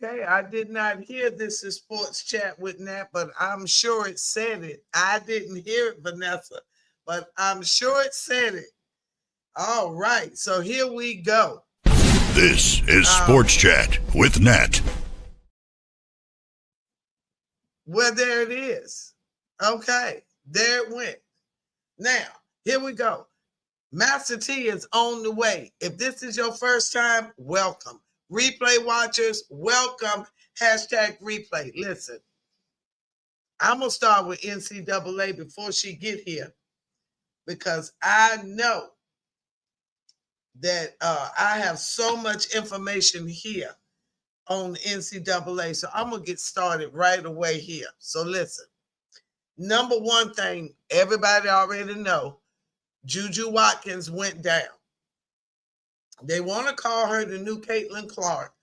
Okay, I did not hear this is sports chat with Nat, but I'm sure it said it. I didn't hear it, Vanessa, but I'm sure it said it. All right, so here we go. This is Um, Sports Chat with Nat. well, there it is. Okay, there it went. Now, here we go. Master T is on the way. If this is your first time, welcome. Replay watchers, welcome. Hashtag replay. Listen, I'm going to start with NCAA before she get here because I know that I have so much information here on NCAA. So I'm going to get started right away here. So listen, number one thing everybody already know, Juju Watkins went down. They want to call her the new Caitlin Clark.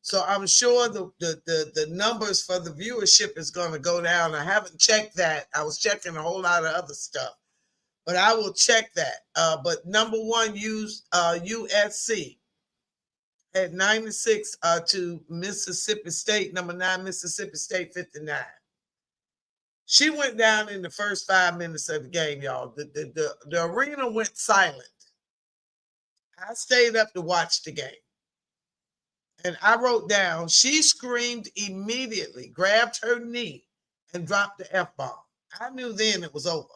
So I'm sure the numbers for the viewership is going to go down. I haven't checked that. I was checking a whole lot of other stuff, but I will check that. But number one, USC had 96 to Mississippi State. Number 9, Mississippi State 59. She went down in the first 5 minutes of the game, y'all. The arena went silent. I stayed up to watch the game. And I wrote down, she screamed immediately, grabbed her knee, and dropped the F bomb. I knew then it was over.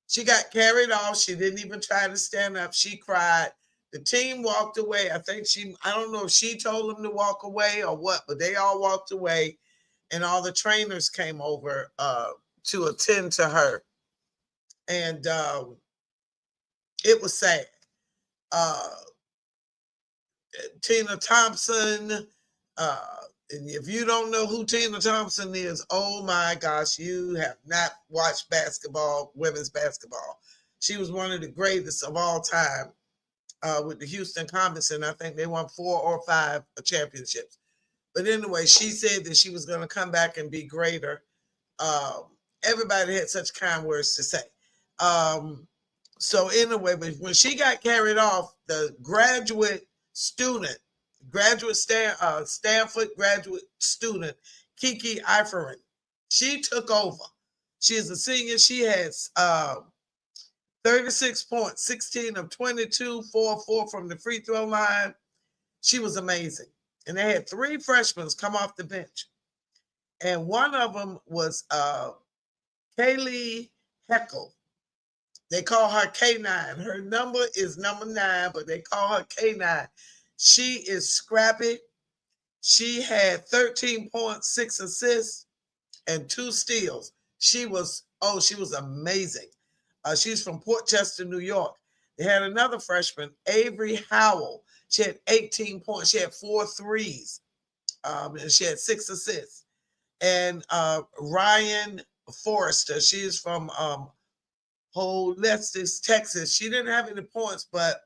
She got carried off. She didn't even try to stand up. She cried. The team walked away. I don't know if she told them to walk away or what, but they all walked away. And all the trainers came over to attend to her. And it was sad. Uh, Tina Thompson. And if you don't know who Tina Thompson is, oh my gosh, you have not watched basketball, women's basketball. She was one of the greatest of all time with the Houston Comets, and I think they won 4 or 5 championships. But anyway, she said that she was going to come back and be greater. Everybody had such kind words to say. So anyway, but when she got carried off, the Stanford graduate student, Kiki Iferin, she took over. She is a senior. She has 36 points, 16 of 22, 4 from the free throw line. She was amazing. And they had 3 freshmen come off the bench. And one of them was Kaylee Heckel. They call her K9. Her number is number 9, but they call her K9. She is scrappy. She had 13 points, 6 assists, and 2 steals. She was amazing. She's from Port Chester, New York. They had another freshman, Avery Howell. She had 18 points. She had 4 threes, and she had 6 assists. And Ryan Forrester, she is from Holestis, Texas. She didn't have any points, but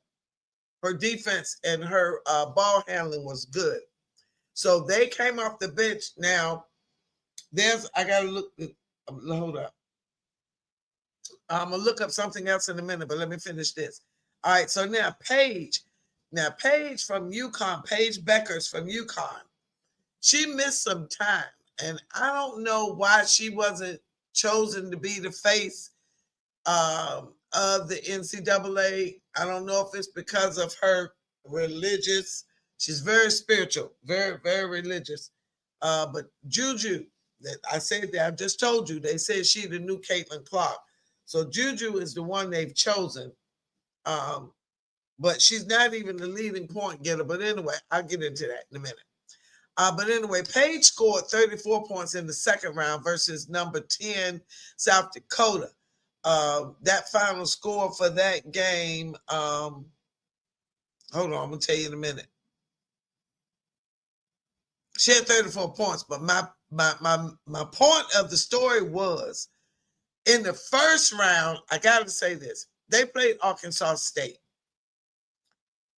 her defense and her ball handling was good. So they came off the bench. Now, I got to look. Hold up. I'm going to look up something else in a minute, but let me finish this. All right, so now Paige from UConn, Paige Beckers from UConn, she missed some time. And I don't know why she wasn't chosen to be the face of the NCAA. I don't know if it's because of her religious. She's very spiritual, very, very religious. But Juju, that I said that I just told you, they said she the new Caitlin Clark. So Juju is the one they've chosen. But she's not even the leading point getter. But anyway, I'll get into that in a minute. But anyway, Paige scored 34 points in the second round versus number 10, South Dakota. That final score for that game, hold on, I'm going to tell you in a minute. She had 34 points, but my point of the story was, in the first round, I got to say this. They played Arkansas State.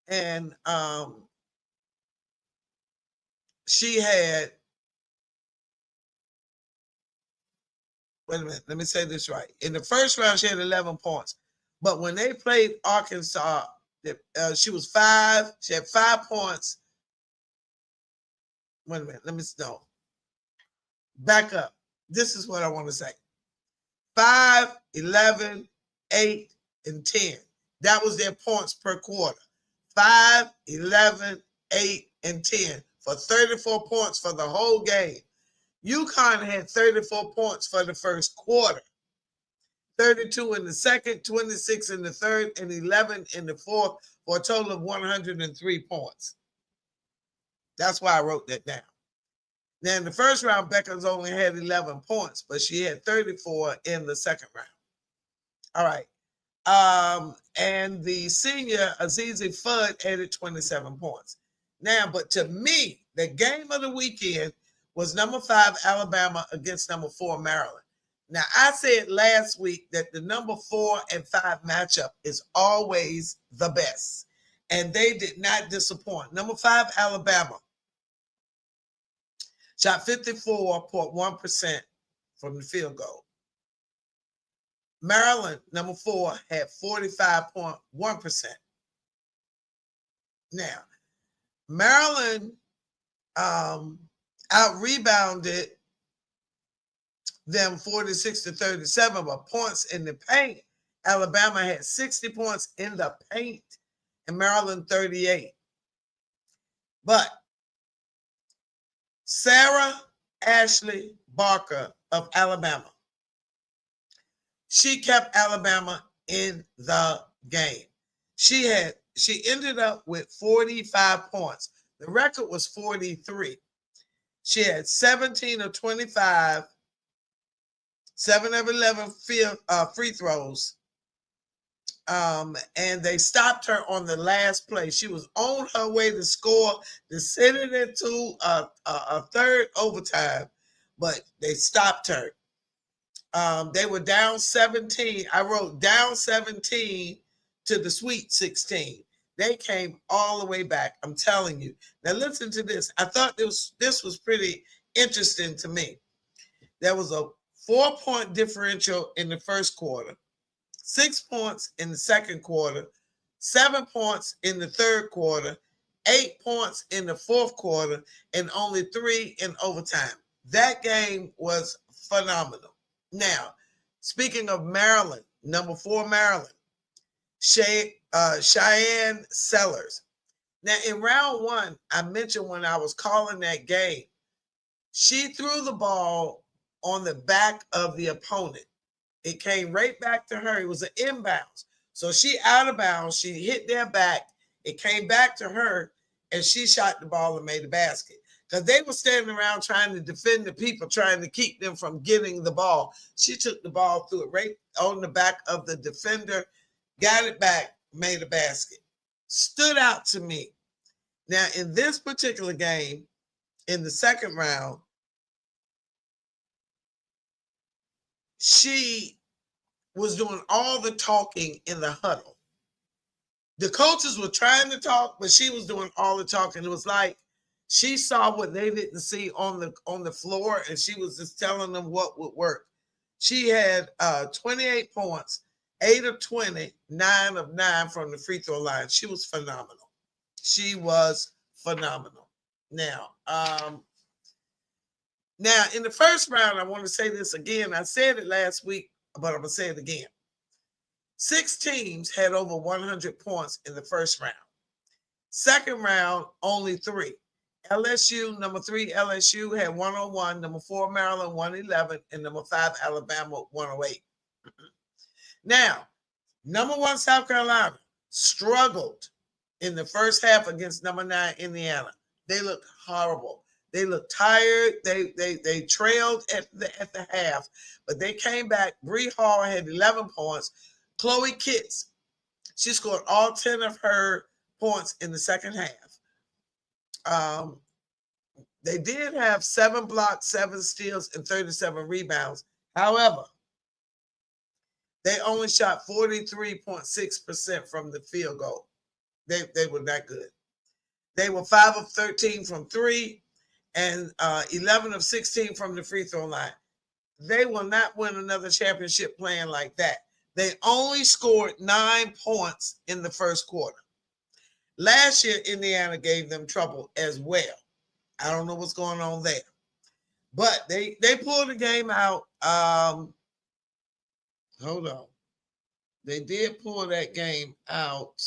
And she had, wait a minute, let me say this right. In the first round, she had 11 points. But when they played Arkansas, she was 5. She had 5 points, Wait a minute. Let me know. Back up. This is what I want to say. 5, 11, 8, and 10. That was their points per quarter. 5, 11, 8, and 10 for 34 points for the whole game. UConn had 34 points for the first quarter, 32 in the second, 26 in the third, and 11 in the fourth for a total of 103 points. That's why I wrote that down. Now, in the first round, Beckers only had 11 points, but she had 34 in the second round. All right. And the senior, Azizi Fudd, added 27 points. Now, but to me, the game of the weekend was number 5, Alabama against number 4, Maryland. Now, I said last week that the number 4 and 5 matchup is always the best, and they did not disappoint. Number 5, Alabama, shot 54.1% from the field goal. Maryland, number 4, had 45.1%. Now, Maryland out-rebounded them 46-37, but points in the paint, Alabama had 60 points in the paint and Maryland 38. But Sarah Ashley Barker of Alabama, she kept Alabama in the game. She ended up with 45 points. The record was 43. She had 17 of 25, 7 of 11 free throws. And they stopped her on the last play. She was on her way to score, to send it into a third overtime, but they stopped her. They were down 17. I wrote down 17 to the Sweet 16. They came all the way back. I'm telling you. Now listen to this. I thought this was pretty interesting to me. There was a 4-point differential in the first quarter, 6 points in the second quarter, 7 points in the third quarter, 8 points in the fourth quarter, and only 3 in overtime. That game was phenomenal. Now, speaking of Maryland, number 4 Maryland, Cheyenne Sellers. Now, in round 1, I mentioned when I was calling that game, she threw the ball on the back of the opponent. It came right back to her. It was an inbounds. So she out of bounds. She hit their back. It came back to her, and she shot the ball and made a basket. Because they were standing around trying to defend the people, trying to keep them from getting the ball. She took the ball, threw it right on the back of the defender, got it back, made a basket. Stood out to me. Now, in this particular game, in the second round, she was doing all the talking in the huddle. The coaches were trying to talk, but she was doing all the talking. It was like she saw what they didn't see on the floor, and she was just telling them what would work. She had 28 points, 8 of 20, 9 of 9 from the free throw line. She was phenomenal. She was phenomenal. Now, in the first round, I want to say this again. I said it last week, but I'm going to say it again. 6 teams had over 100 points in the first round. Second round, only 3. LSU, number 3, LSU had 101, number 4, Maryland, 111, and number 5, Alabama, 108. Now, number 1, South Carolina struggled in the first half against number 9, Indiana. They looked horrible. They looked tired. They trailed at the half, but they came back. Bree Hall had 11 points. Chloe Kitts, she scored all 10 of her points in the second half. They did have 7 blocks, 7 steals, and 37 rebounds. However, they only shot 43.6% from the field goal. They were that good. They were 5 of 13 from 3 and 11 of 16 from the free throw line. They will not win another championship playing like that. They only scored 9 points in the first quarter. Last year, Indiana gave them trouble as well. I don't know what's going on there. But they pulled the game out. Hold on. They did pull that game out.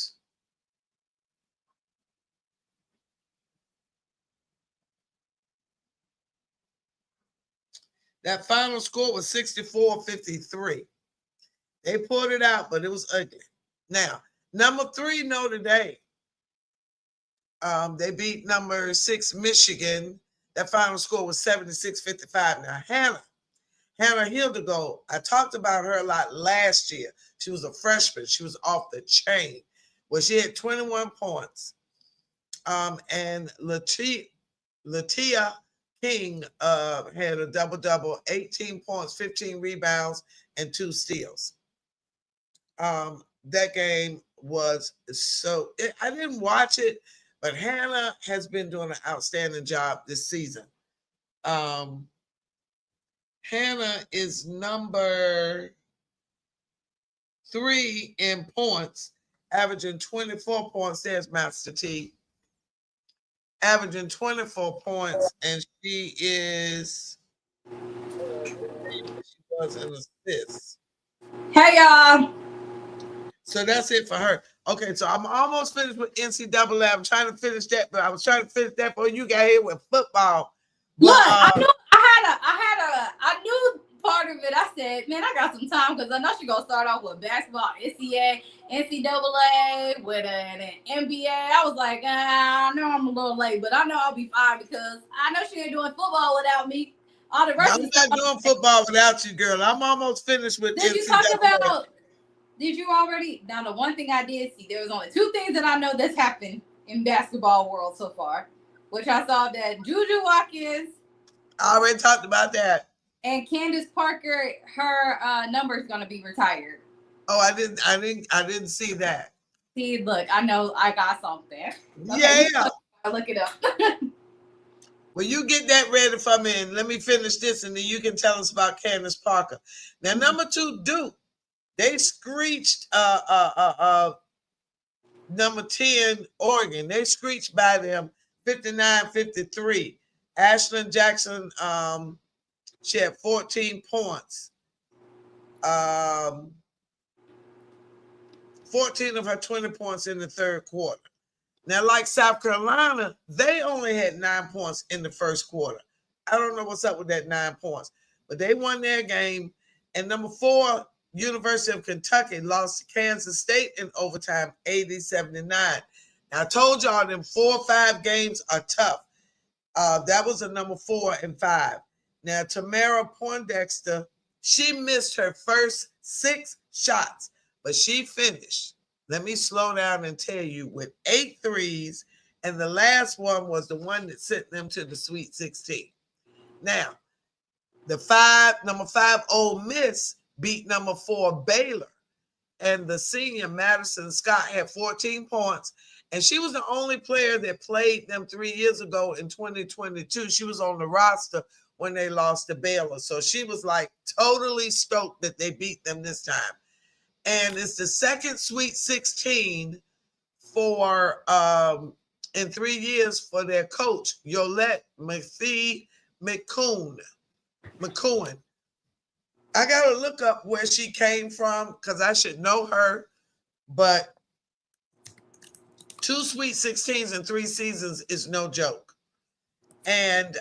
That final score was 64-53. They pulled it out, but it was ugly. Now, number 3, Notre Dame. They beat number 6, Michigan. That final score was 76-55. Now, Hannah Hildegold, I talked about her a lot last year. She was a freshman. She was off the chain. Well, she had 21 points. And Latia King had a double-double, 18 points, 15 rebounds, and 2 steals. That game was I didn't watch it, but Hannah has been doing an outstanding job this season. Hannah is number 3 in points, averaging 24 points. There's Master T. Averaging 24 points, and she was an assist. Hey, y'all. So that's it for her. Okay, so I'm almost finished with NCAA. I'm trying to finish that, but I was trying to finish that before you got here with football. But, look, I knew part of it. I said, man, I got some time because I know she's gonna start off with basketball, NCAA, with an NBA. I was like, I know I'm a little late, but I know I'll be fine because I know she ain't doing football without me. All the rest I'm not doing football without you, girl. I'm almost finished with Did NCAA. You talk about? Did you already? Now, the one thing I did see, there was only 2 things that I know that's happened in basketball world so far, which I saw that Juju Watkins. I already talked about that. And Candace Parker, her number is going to be retired. Oh, I didn't see that. See, look, I know I got something. Okay, yeah. I'll look it up. Well, you get that ready for me, and let me finish this, and then you can tell us about Candace Parker. Now, number 2, Duke. They screeched number 10, Oregon. They screeched by them 59-53. Ashlyn Jackson, she had 14 points. 14 of her 20 points in the third quarter. Now, like South Carolina, they only had 9 points in the first quarter. I don't know what's up with that 9 points, but they won their game. And number 4, University of Kentucky lost to Kansas State in overtime, 80-79. Now, I told y'all them 4 or 5 games are tough. That was a number 4 and 5. Now, Tamara Poindexter, she missed her first 6 shots, but she finished. Let me slow down and tell you, with 8 threes, and the last one was the one that sent them to the Sweet 16. Now, number 5, Ole Miss beat number 4, Baylor. And the senior, Madison Scott, had 14 points. And she was the only player that played them 3 years ago in 2022. She was on the roster when they lost to Baylor. So she was like totally stoked that they beat them this time. And it's the second Sweet 16 for in 3 years for their coach, Yolette McCoon. I gotta look up where she came from because I should know her. But 2 Sweet 16s in 3 seasons is no joke. And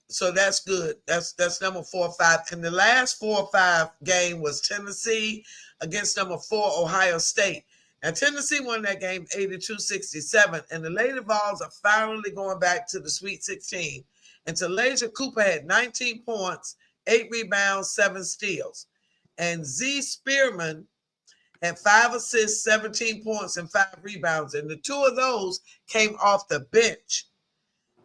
so that's good. That's number 4 or 5. And the last 4 or 5 game was Tennessee against number 4, Ohio State. Now, Tennessee won that game 82-67. And the Lady Vols are finally going back to the Sweet 16. And Talasia Cooper had 19 points, 8 rebounds, 7 steals. And Z Spearman had 5 assists, 17 points, and 5 rebounds. And the 2 of those came off the bench.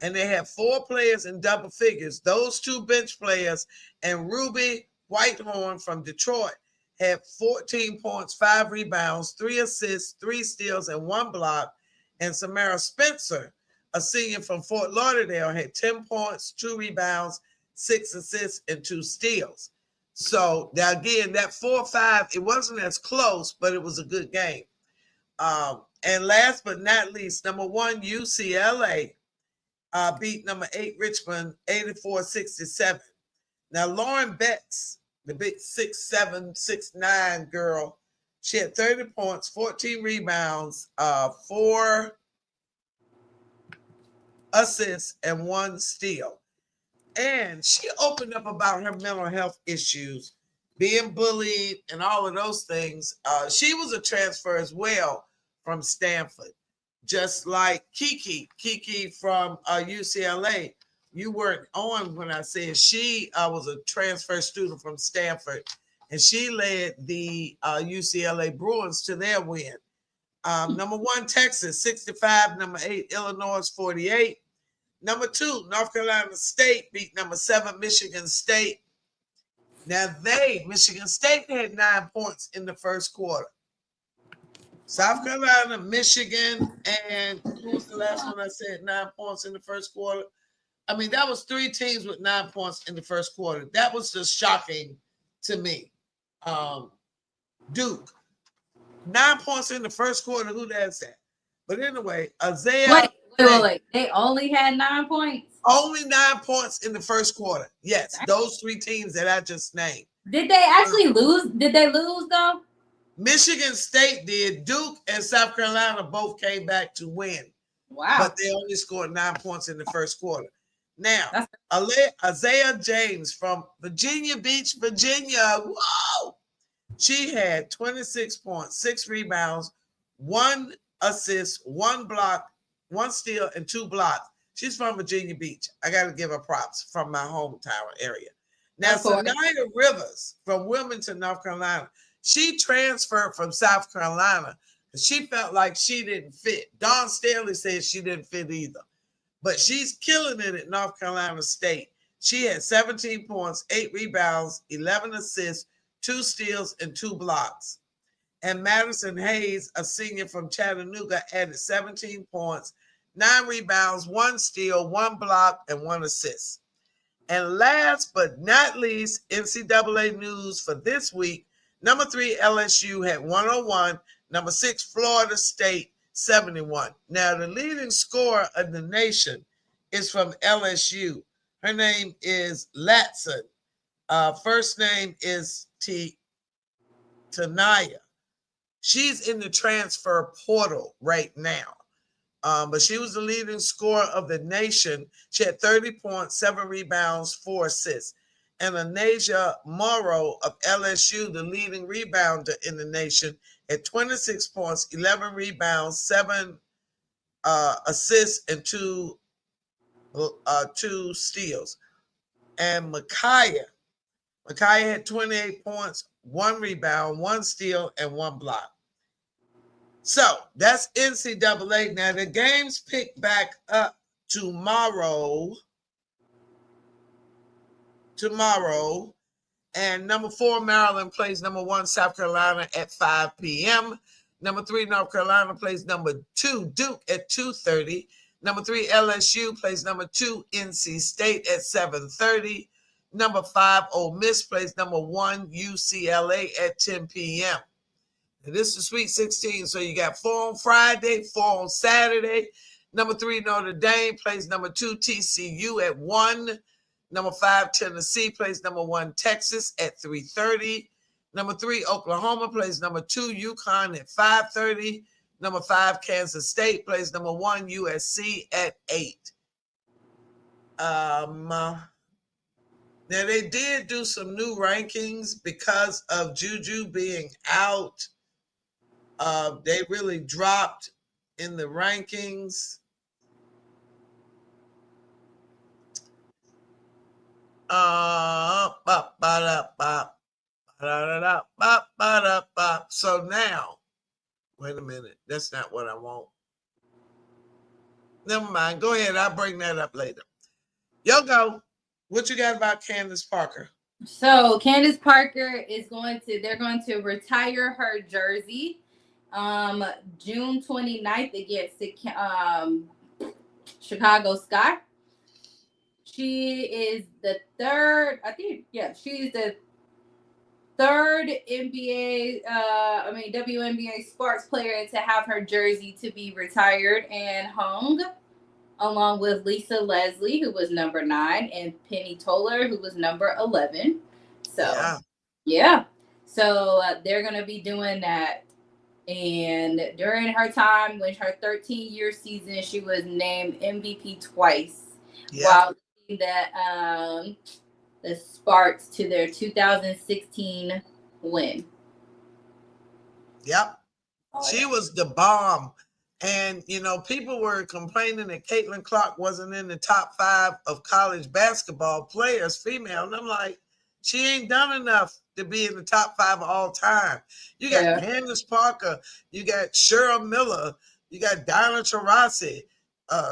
And they had 4 players in double figures. Those 2 bench players and Ruby Whitehorn from Detroit had 14 points, 5 rebounds, 3 assists, 3 steals, and 1 block. And Samara Spencer, a senior from Fort Lauderdale, had 10 points, 2 rebounds, 6 assists, and 2 steals. So now again, that 4-5, it wasn't as close, but it was a good game. And last but not least, number 1, UCLA beat number 8 Richmond 84-67. Now Lauren Betts, the big 6'7", 6'9" girl, she had 30 points, 14 rebounds, 4 assists, and 1 steal. And she opened up about her mental health issues, being bullied, and all of those things. She was a transfer as well from Stanford, just like Kiki from UCLA. You weren't on when I said she was a transfer student from Stanford, and she led the UCLA Bruins to their win. Number 1, Texas, 65. Number 8, Illinois, 48. Number 2, North Carolina State beat number 7, Michigan State. Now Michigan State had 9 points in the first quarter. South Carolina, Michigan, and who was the last one I said 9 points in the first quarter? I mean, that was 3 teams with 9 points in the first quarter. That was just shocking to me. Duke, 9 points in the first quarter. Who that's that? But anyway, Isaiah. Wait. They only had 9 points? Only 9 points in the first quarter. Yes, those 3 teams that I just named. Did they actually lose? Did they lose, though? Michigan State did. Duke and South Carolina both came back to win. Wow. But they only scored 9 points in the first quarter. Now, Isaiah James from Virginia Beach, Virginia. Whoa! She had 26 points, 6 rebounds, 1 assist, 1 block, 1 steal, and 2 blocks. She's from Virginia Beach. I got to give her props from my hometown area. Now, Sanaya Rivers from Wilmington, North Carolina. She transferred from South Carolina because she felt like she didn't fit. Dawn Staley said she didn't fit either. But she's killing it at North Carolina State. She had 17 points, 8 rebounds, 11 assists, 2 steals, and 2 blocks. And Madison Hayes, a senior from Chattanooga, added 17 points, 9 rebounds, 1 steal, 1 block, and 1 assist. And last but not least, NCAA news for this week. Number 3, LSU had 101. Number 6, Florida State, 71. Now, the leading scorer of the nation is from LSU. Her name is Latson. First name is Tanaya. She's in the transfer portal right now. But she was the leading scorer of the nation. She had 30 points, 7 rebounds, 4 assists. And Anasia Morrow of LSU, the leading rebounder in the nation, at 26 points, 11 rebounds, 7 assists, and 2 steals. And Micaiah had 28 points, 1 rebound, 1 steal, and 1 block. So that's NCAA. Now the games pick back up tomorrow. And number 4, Maryland plays number 1, South Carolina at 5 p.m. Number 3, North Carolina plays number 2, Duke at 2:30. Number 3, LSU plays number 2, NC State at 7:30. Number 5, Ole Miss plays number 1, UCLA at 10 p.m. And this is Sweet 16, so you got 4 on Friday, 4 on Saturday. Number 3, Notre Dame plays number 2, TCU at 1. Number 5, Tennessee plays number 1, Texas at 3:30. Number 3, Oklahoma plays number 2, UConn at 5:30. Number 5, Kansas State plays number 1, USC at 8. Now they did do some new rankings because of Juju being out. They really dropped in the rankings. So now, wait a minute. That's not what I want. Never mind. Go ahead. I'll bring that up later. Yo, go. What you got about Candace Parker? So Candace Parker they're going to retire her jersey June 29th against the Chicago Sky. She is the third, she's the third WNBA Sparks player to have her jersey to be retired and hung. along with Lisa Leslie, who was number 9, and Penny Toller, who was number 11. So, yeah. So they're going to be doing that. And during her time, when her 13-year season, she was named MVP twice. Yeah. While that the Sparks to their 2016 win. Yep. Oh, She was the bomb. And, you know, people were complaining that Caitlin Clark wasn't in the top 5 of college basketball players, female. And I'm like, she ain't done enough to be in the top 5 of all time. You got Candace Parker, you got Cheryl Miller, you got Dinah Taurasi,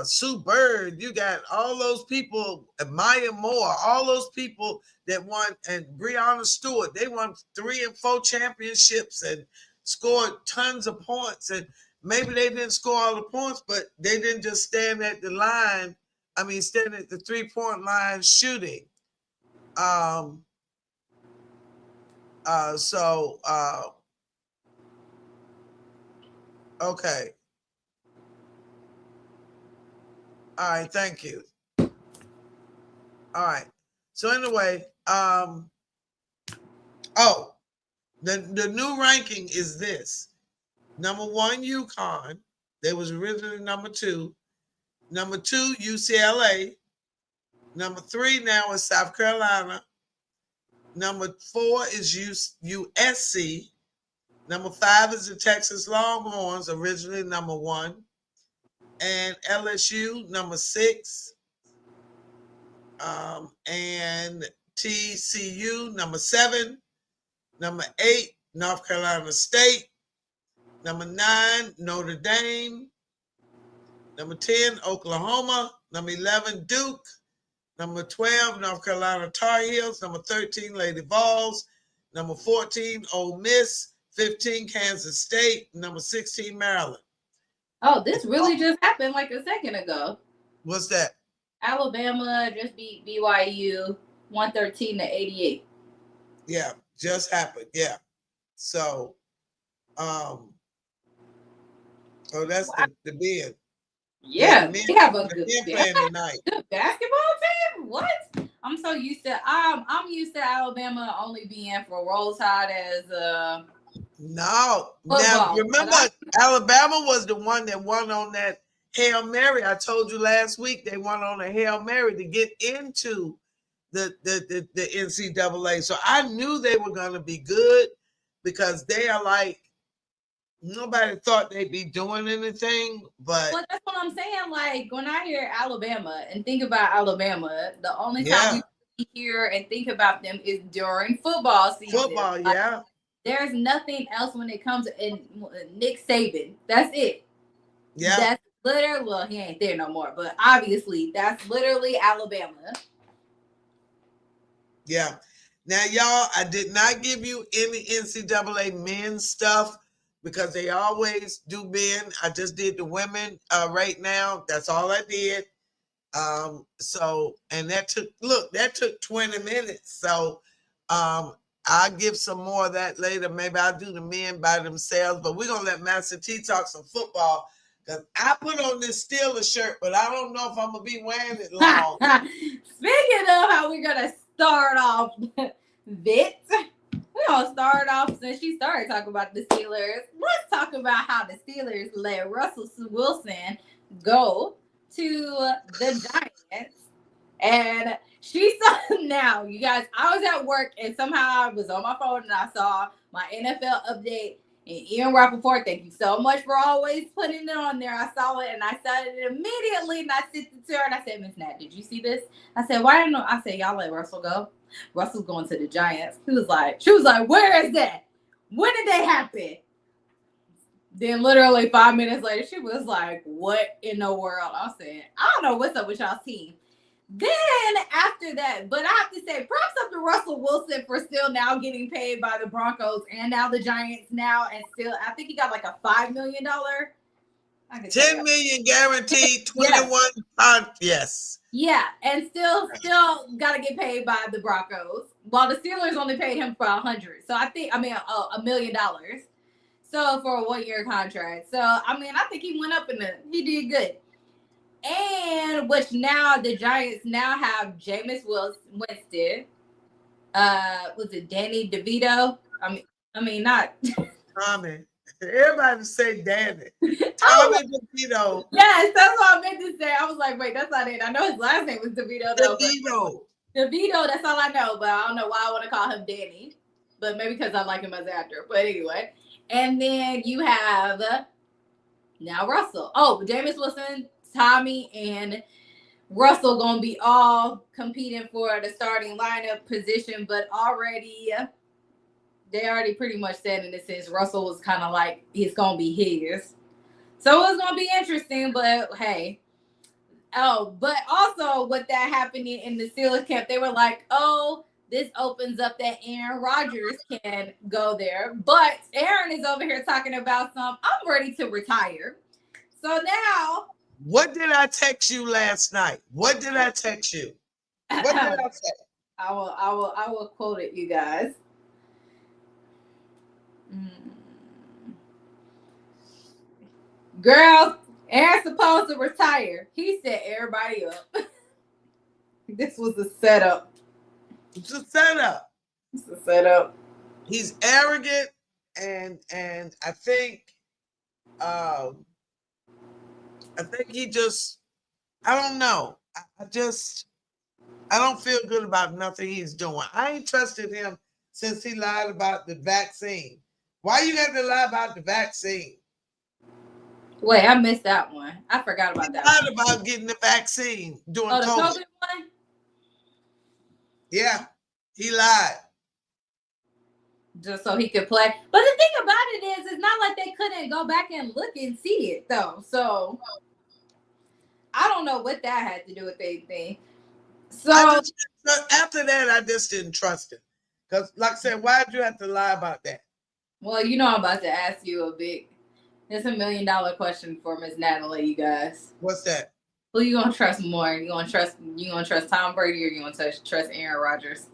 Sue Bird, you got all those people, Maya Moore, all those people that won, and Breonna Stewart, they won 3 and 4 championships and scored tons of points. And maybe they didn't score all the points, but they didn't just stand at the line. I mean, stand at the 3-point line shooting. Okay. All right, thank you. All right. So anyway, the new ranking is this. Number 1, UConn. They was originally number 2. Number 2, UCLA. Number 3 now is South Carolina. Number 4 is USC. Number 5 is the Texas Longhorns, originally number 1. And LSU, number 6. And TCU, number 7. Number 8, North Carolina State. Number 9, Notre Dame. Number 10, Oklahoma. Number 11, Duke. Number 12, North Carolina Tar Heels. Number 13, Lady Vols. Number 14, Ole Miss. 15, Kansas State. Number 16, Maryland. Oh, this really just happened like a second ago. What's that? Alabama just beat BYU 113-88. Yeah, just happened. Yeah. So, that's wow. the bid. Yeah, they have a good playing tonight. Good basketball team. What? I'm so used to. I'm used to Alabama only being for Roll Tide as No. football. Now remember, Alabama was the one that won on that Hail Mary. I told you last week they won on a Hail Mary to get into the NCAA. So I knew they were going to be good because they are like, nobody thought they'd be doing anything, but well, that's what I'm saying. Like when I hear Alabama and think about Alabama, the only time we hear and think about them is during football season. Football, like, yeah. There's nothing else when it comes to Nick Saban. That's it. Yeah. That's literally, well, he ain't there no more, but obviously that's literally Alabama. Yeah. Now, y'all, I did not give you any NCAA men's stuff because they always do men. I just did the women right now. That's all I did. And that took 20 minutes. So I'll give some more of that later. Maybe I'll do the men by themselves, but we're going to let Master T talk some football because I put on this Steelers shirt, but I don't know if I'm going to be wearing it long. Speaking of how we're going to start off, Vit, we're going to start off since she started talking about the Steelers. Let's talk about how the Steelers let Russell Wilson go to the Giants. And she saw now, you guys, I was at work and somehow I was on my phone and I saw my NFL update and Ian Rappaport. Thank you so much for always putting it on there. I saw it and I saw it immediately and I sent it to her and I said, Miss Nat, did you see this? I said, why didn't I said, y'all let Russell go? Russell's going to the Giants. She was like, where is that? When did that happen? Then literally 5 minutes later, she was like, what in the world? I said, I don't know what's up with y'all's team. Then after that, but I have to say, props up to Russell Wilson for still now getting paid by the Broncos and now the Giants now, and still, I think he got like a $5 million. $10 million guaranteed, 21 yes. Yeah, and still got to get paid by the Broncos, while the Steelers only paid him for $100. So $1 million. So for a 1-year contract. So I think he went up he did good. And which now the Giants now have Jameis Winston. Was it Danny DeVito? I mean not. Tommy. Everybody say Danny. Oh, Tommy DeVito. yes, that's what I meant to say. I was like, wait, that's not it. I know his last name was DeVito though. DeVito. DeVito, that's all I know, but I don't know why I want to call him Danny. But maybe because I like him as an actor. But anyway. And then you have now Russell. Oh, Jameis Wilson, Tommy, and Russell gonna be all competing for the starting lineup position, but they already pretty much said in a sense Russell was kind of like it's gonna be his. So it's gonna be interesting, but hey. Oh, but also with that happening in the Steelers camp, they were like, oh, this opens up that Aaron Rodgers can go there. But Aaron is over here talking about I'm ready to retire. So now. What did I text you last night? What did I text you? What did I say? I will quote it, you guys. Girls, Aaron's supposed to retire. He set everybody up. This was a setup. It's a setup. It's a setup. He's arrogant, and I think he just, I don't know. I don't feel good about nothing he's doing. I ain't trusted him since he lied about the vaccine. Why you got to lie about the vaccine? Wait, I missed that one. I forgot about that. He lied about getting the vaccine during COVID. COVID one? Yeah, he lied. Just so he could play. But the thing about it is, it's not like they couldn't go back and look and see it, though. So, I don't know what that had to do with anything. So, after that, I just didn't trust him. Because, like I said, why did you have to lie about that? Well, you know I'm about to ask you it's $1 million question for Miss Natalie, you guys. What's that? Who you gonna trust more? You gonna trust Tom Brady or you gonna trust Aaron Rodgers?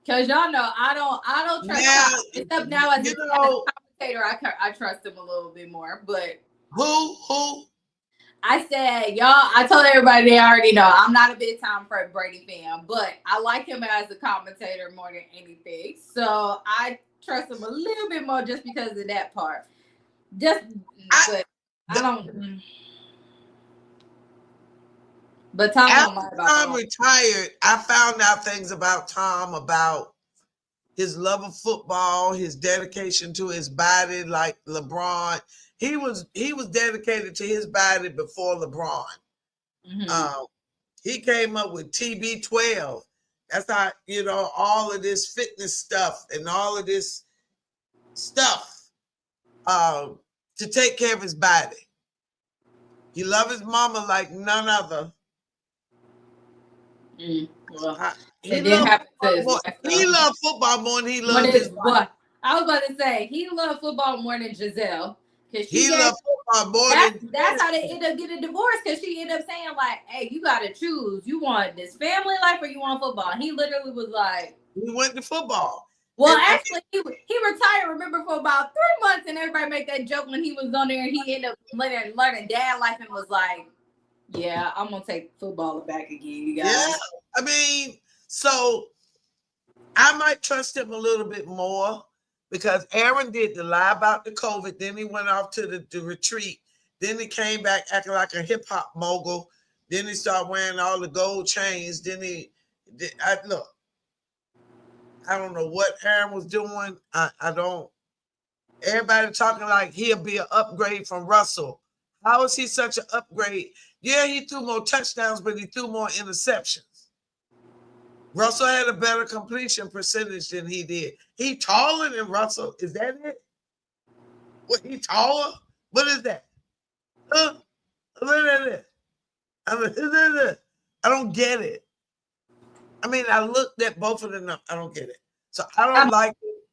Cause y'all know I don't trust Tom. Except now as a commentator, I trust him a little bit more. But who? I said, y'all, I told everybody they already know I'm not a big Tom Brady fan, but I like him as a commentator more than anything. So I trust him a little bit more just because of that part. I don't. But Tom don't lie about Tom retired, I found out things about Tom, about his love of football, his dedication to his body, like LeBron. He was dedicated to his body before LeBron. Mm-hmm. He came up with TB12. That's how, all of this fitness stuff and all of this stuff to take care of his body. He loved his mama like none other. Well, he loved football more than he loved his wife. I was about to say he loved football more than Giselle. He loved football more that's how they end up getting divorced, because she ended up saying like, hey, you gotta choose. You want this family life or you want football? And he literally was like, he went to football. Well, actually, he retired, remember, for about 3 months, and everybody made that joke when he was on there, and he ended up learning dad life and was like, yeah, I'm going to take football back again, you guys. Yeah, I mean, so I might trust him a little bit more because Aaron did the lie about the COVID. Then he went off to the retreat. Then he came back acting like a hip-hop mogul. Then he started wearing all the gold chains. Then look. I don't know what Aaron was doing. I don't. Everybody talking like he'll be an upgrade from Russell. How is he such an upgrade? Yeah, he threw more touchdowns, but he threw more interceptions. Russell had a better completion percentage than he did. He taller than Russell. Is that it? What, he taller? What is that? What is it? I don't get it. I mean, I looked at both of them. I don't get it. So I don't like it.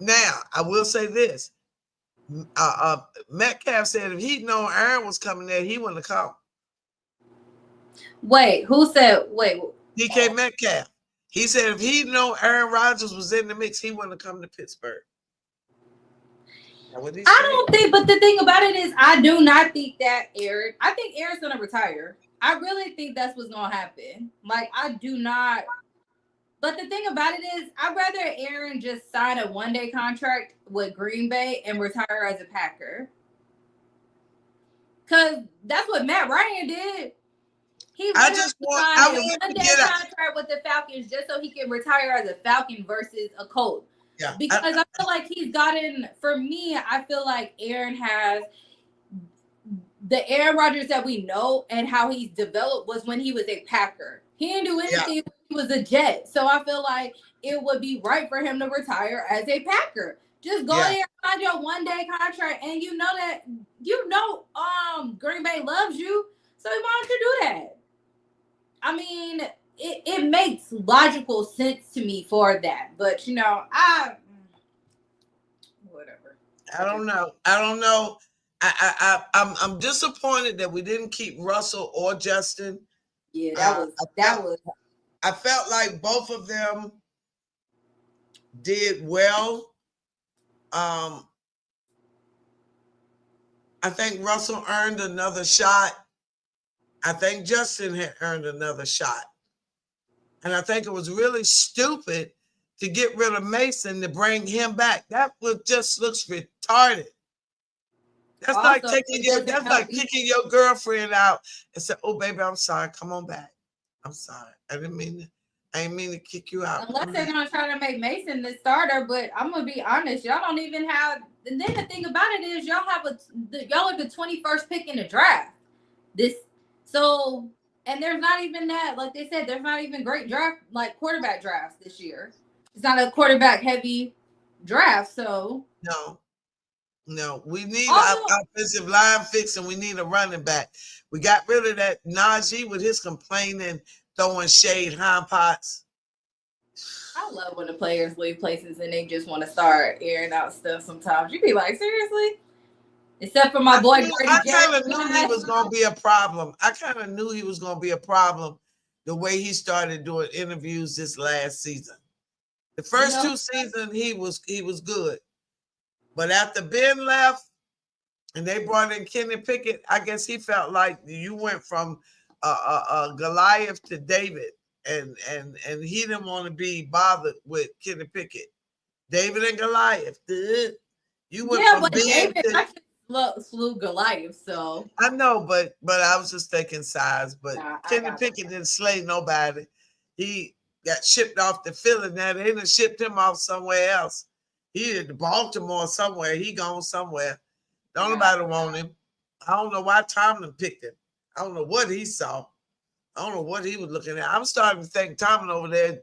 Now, I will say this. Metcalf said if he'd known Aaron was coming there, he wouldn't have come. Wait, who said, wait? DK Metcalf. He said if he'd known Aaron Rodgers was in the mix, he wouldn't have come to Pittsburgh. That what he I said? don't think, but the thing about it is, I do not think that Aaron. I think Aaron's gonna retire. I really think that's what's gonna happen. Like, I do not. But the thing about it is, I'd rather Aaron just sign a 1-day contract with Green Bay and retire as a Packer. Because that's what Matt Ryan did. He I literally just want signed I a want to 1-day get out. contract with the Falcons just so he can retire as a Falcon versus a Colt. Yeah. Because I feel like he's gotten, for me, I feel like Aaron has the Aaron Rodgers that we know and how he's developed was when he was a Packer. He didn't do anything when he was a Jet. So I feel like it would be right for him to retire as a Packer. Just go there, find your 1-day contract, and you know that Green Bay loves you. So why don't you do that? I mean, it makes logical sense to me for that. But whatever. I don't know. I'm disappointed that we didn't keep Russell or Justin. Yeah, I felt like both of them did well. I think Russell earned another shot. I think Justin had earned another shot. And I think it was really stupid to get rid of Mason to bring him back. That just looks retarded. That's Also, like kicking your girlfriend out and say, "Oh, baby, I'm sorry. Come on back. I'm sorry. I didn't mean to kick you out." Unless they're gonna try to make Mason the starter, but I'm gonna be honest, y'all don't even have. And then the thing about it is, y'all are the 21st pick in the draft. And there's not even that. Like they said, there's not even great draft like quarterback drafts this year. It's not a quarterback heavy draft, so No, we need an offensive line fix and we need a running back. We got rid of that Najee with his complaining, throwing shade, hind pots. I love when the players leave places and they just want to start airing out stuff sometimes. You be like, seriously? Except for my boy. I kind of knew he was going to be a problem. The way he started doing interviews this last season. The first 2 seasons, he was good. But after Ben left and they brought in Kenny Pickett, I guess he felt like you went from Goliath to David, and he didn't want to be bothered with Kenny Pickett. David and Goliath. You went from but Ben to slew Goliath, so I know, but I was just taking sides. But Kenny Pickett didn't slay nobody. He got shipped off to Philly. Now they done shipped him off somewhere else. He in Baltimore somewhere. He gone somewhere. Don't nobody want him. I don't know why Tomlin picked him. I don't know what he saw. I don't know what he was looking at. I'm starting to think Tomlin over there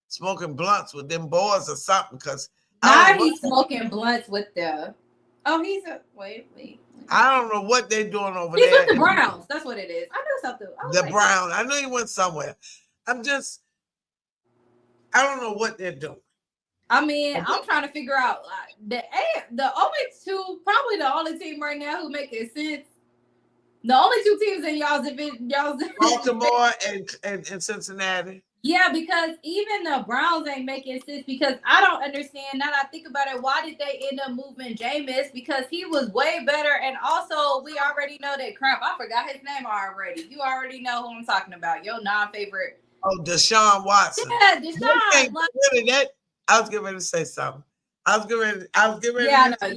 smoking blunts with them boys or something. Because now he's smoking blunts with the. Oh, he's a wait. I don't know what they're doing over there. He's with the Browns. That's what it is. I know something. The Browns. I knew he went somewhere. I don't know what they're doing. I mean, I'm trying to figure out the only team right now who making sense. The only 2 teams in y'all's division, Baltimore and Cincinnati. Yeah, because even the Browns ain't making sense because I don't understand. Now that I think about it, why did they end up moving Jameis? Because he was way better, and also we already know that crap. I forgot his name already. You already know who I'm talking about. Your non-favorite. Oh, Deshaun Watson. Yeah, Deshaun. I was getting ready to say something. I was getting ready. I was getting ready to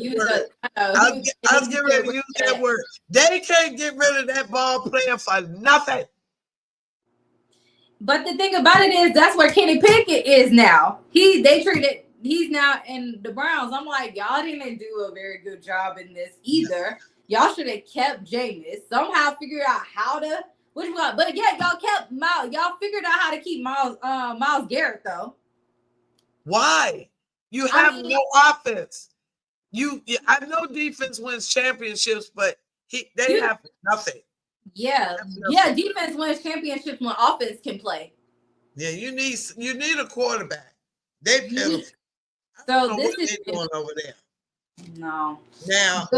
use that word. They can't get rid of that ball player for nothing. But the thing about it is, that's where Kenny Pickett is now. He's now in the Browns. I'm like, y'all didn't do a very good job in this either. Y'all should have kept Jameis. Somehow figured out how to. But yeah, y'all kept Miles. Y'all figured out how to keep Myles Garrett though. Why? You have no offense. I know defense wins championships, but they have nothing. Yeah, defense wins championships when offense can play. Yeah, you need a quarterback. They pitiful. So this is what they're doing over there. No. Now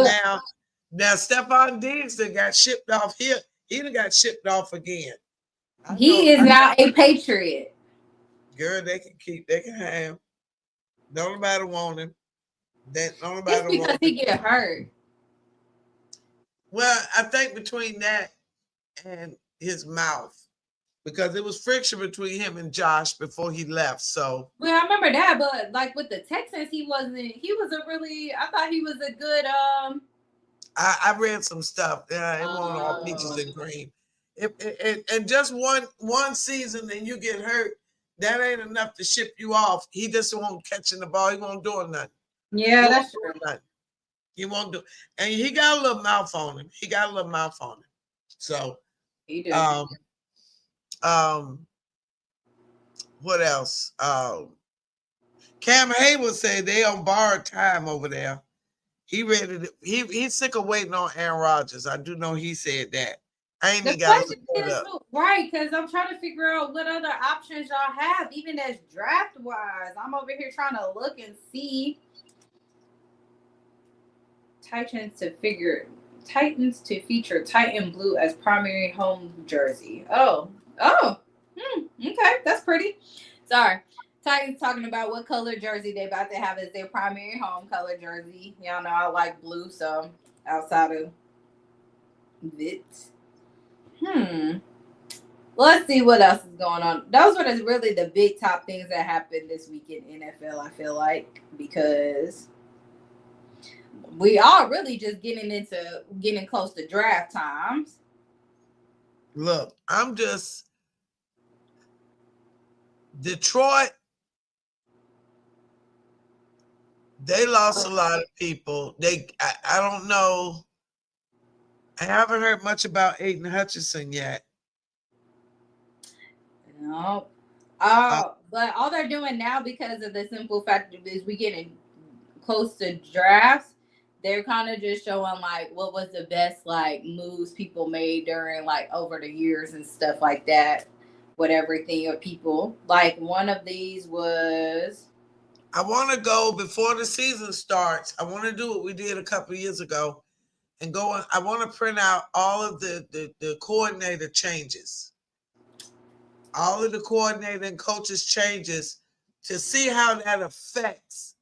Stephon Diggs that got shipped off here. He done got shipped off again. He is now a Patriot. Girl, they can have him. Don't nobody want him. That It's nobody because wants. he get hurt. Well, I think between that and his mouth, because there was friction between him and Josh before he left. So Well, I remember that, but like with the Texans, he wasn't. He was a really. I thought he was a good. I read some stuff. Yeah, it wasn't all peaches Uh, and cream. And just one season and you get hurt, that ain't enough to ship you off. He just won't catching the ball. He won't doing nothing. He yeah, won't that's do true. nothing. He won't do. And he got a little mouth on him. He got a little mouth on him. So He do. um um what else? Cam Hayward said they on borrowed time over there. He ready to, he's sick of waiting on Aaron Rodgers. I do know he said that. I ain't The even got to question look that is, up. right? Because I'm trying to figure out what other options y'all have, even as draft wise. I'm over here trying to look and see Titans to feature Titan blue as primary home jersey. Okay, that's pretty. Sorry. Titans talking about what color jersey they about to have as their primary home color jersey. Y'all know I like blue, so outside of it. Let's see what else is going on. Those were really the big top things that happened this week in NFL, I feel like, because we are really just getting close to draft times. Look, I'm just Detroit. They lost a lot of people. I don't know. I haven't heard much about Aiden Hutchinson yet. No. Uh, But all they're doing now, because of the simple fact is we getting close to drafts, they're kind of just showing like what was the best like moves people made during like over the years and stuff like that. With everything of people. Like one of these was I want to go before the season starts. I want to do what we did a couple of years ago and go on. I want to print out all of the coordinator changes, all of the coordinator and coaches changes to see how that affects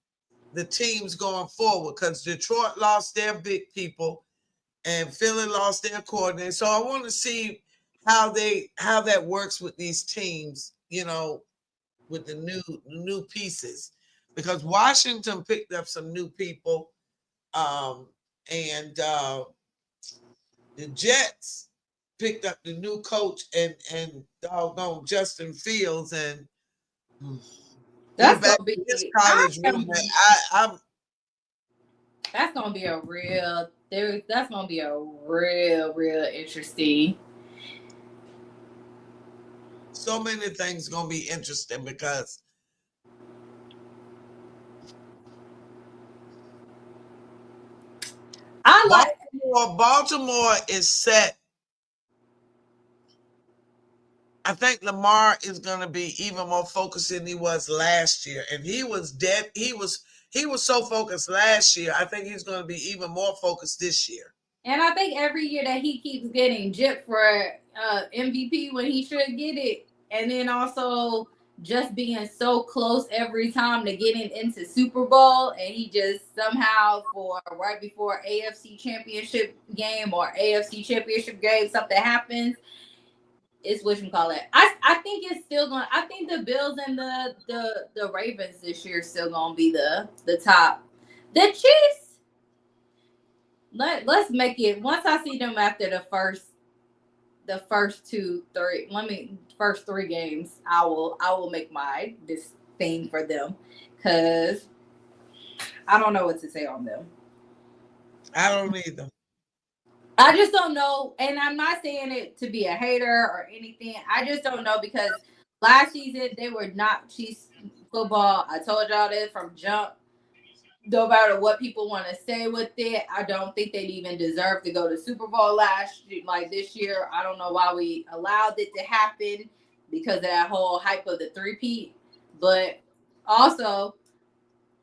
the teams going forward. Because Detroit lost their big people and Philly lost their coordinator. So I want to see how that works with these teams, with the new pieces. Because Washington picked up some new people, and the Jets picked up the new coach and doggone Justin Fields, and he that's back gonna be in his college room. I'm that's gonna be a real that's gonna be a real interesting. so many things gonna be interesting because I like Baltimore is set. I think Lamar is going to be even more focused than he was last year, and he was dead. He was so focused last year. I think he's going to be even more focused this year. and I think every year that he keeps getting gypped for MVP when he should get it, and then also just being so close every time to getting into Super Bowl, and he just somehow for right before AFC Championship game or AFC Championship game something happens. It's what you call it. I think it's still going. I think the Bills and the Ravens this year is still going to be the top. The Chiefs. Let's make it. Once I see them after the first first three games, I will make my this thing for them, because I don't know what to say on them. I don't either. I just don't know, and I'm not saying it to be a hater or anything. I just don't know, because last season they were not Chiefs football. I told y'all this from jump. No matter what people want to say with it, I don't think they'd even deserve to go to Super Bowl like this year. I don't know why we allowed it to happen, because of that whole hype of the three-peat. But also,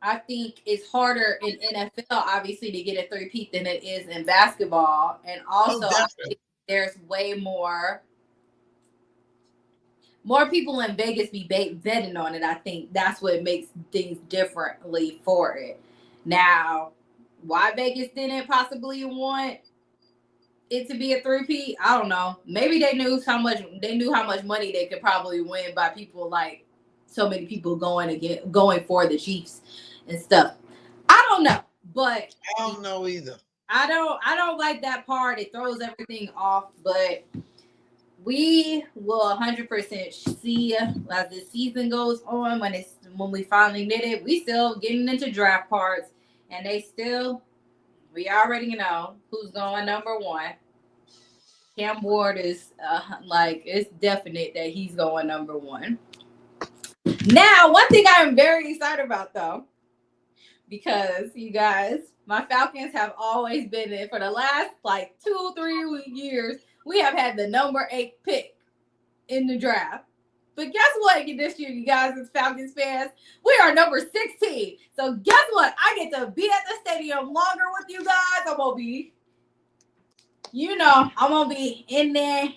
I think it's harder in NFL, obviously, to get a three-peat than it is in basketball. And also, I think there's way more people in Vegas be betting on it. I think that's what makes things differently for it. Now, why Vegas didn't possibly want it to be a three-peat, I don't know. Maybe they knew how much money they could probably win by people like so many people going for the Chiefs and stuff. I don't know, but I don't know either. I don't like that part. It throws everything off, but we will 100% see as the season goes on. When we finally did it, we still getting into draft parts, and we already know who's going number one. Cam Ward is like, it's definite that he's going number one. Now, one thing I'm very excited about though, because you guys, my Falcons have always been in for the last like 2-3 years. We have had the number 8 pick in the draft. But guess what? This year, you guys, as Falcons fans, we are number 16. So guess what? I get to be at the stadium longer with you guys. I'm gonna be in there.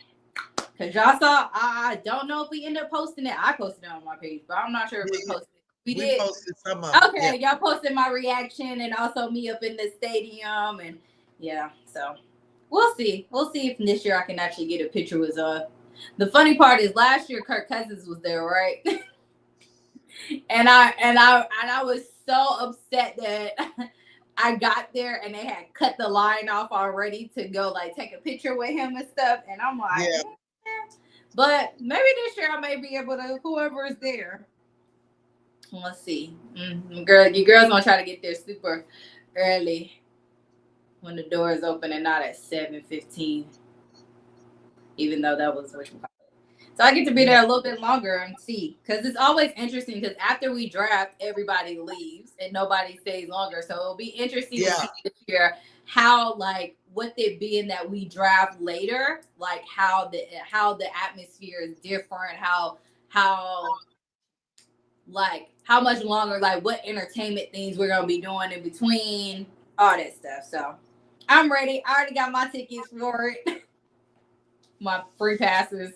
Cause y'all saw, I don't know if we end up posting it. I posted it on my page, but I'm not sure if we posted it. We did. Posted some of it. Okay, y'all posted my reaction and also me up in the stadium, and yeah, so we'll see. We'll see if this year I can actually get a picture with the funny part is last year Kirk Cousins was there, right? and I was so upset that I got there and they had cut the line off already to go like take a picture with him and stuff, and I'm like, yeah. But maybe this year I may be able to, whoever is there. Let's see. You girls gonna try to get there super early when the door is open and not at 7:15. Even though that was what you call it. So I get to be there a little bit longer and see. Because it's always interesting because after we draft, everybody leaves and nobody stays longer. So it'll be interesting to see this year how, like, with it being that we draft later, like how the atmosphere is different, how like how much longer, like what entertainment things we're gonna be doing in between, all that stuff. So I'm ready. I already got my tickets for it, my free passes.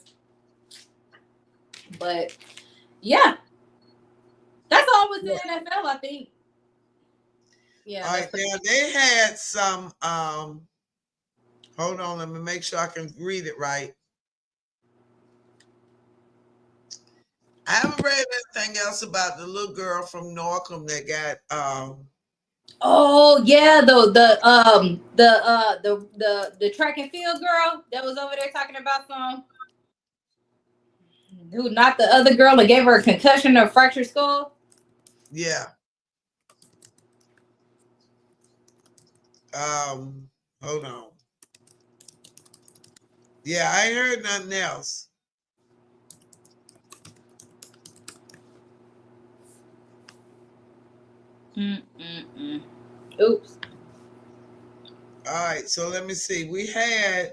But yeah, that's all with the NFL, I think. Yeah. All right, now they had some. Hold on, let me make sure I can read it right. I haven't read anything else about the little girl from Norcom that got Oh yeah, the track and field girl that was over there talking about some who knocked the other girl and gave her a concussion or fractured skull. Yeah. Hold on. Yeah, I ain't heard nothing else. Oops. All right, so let me see. We had.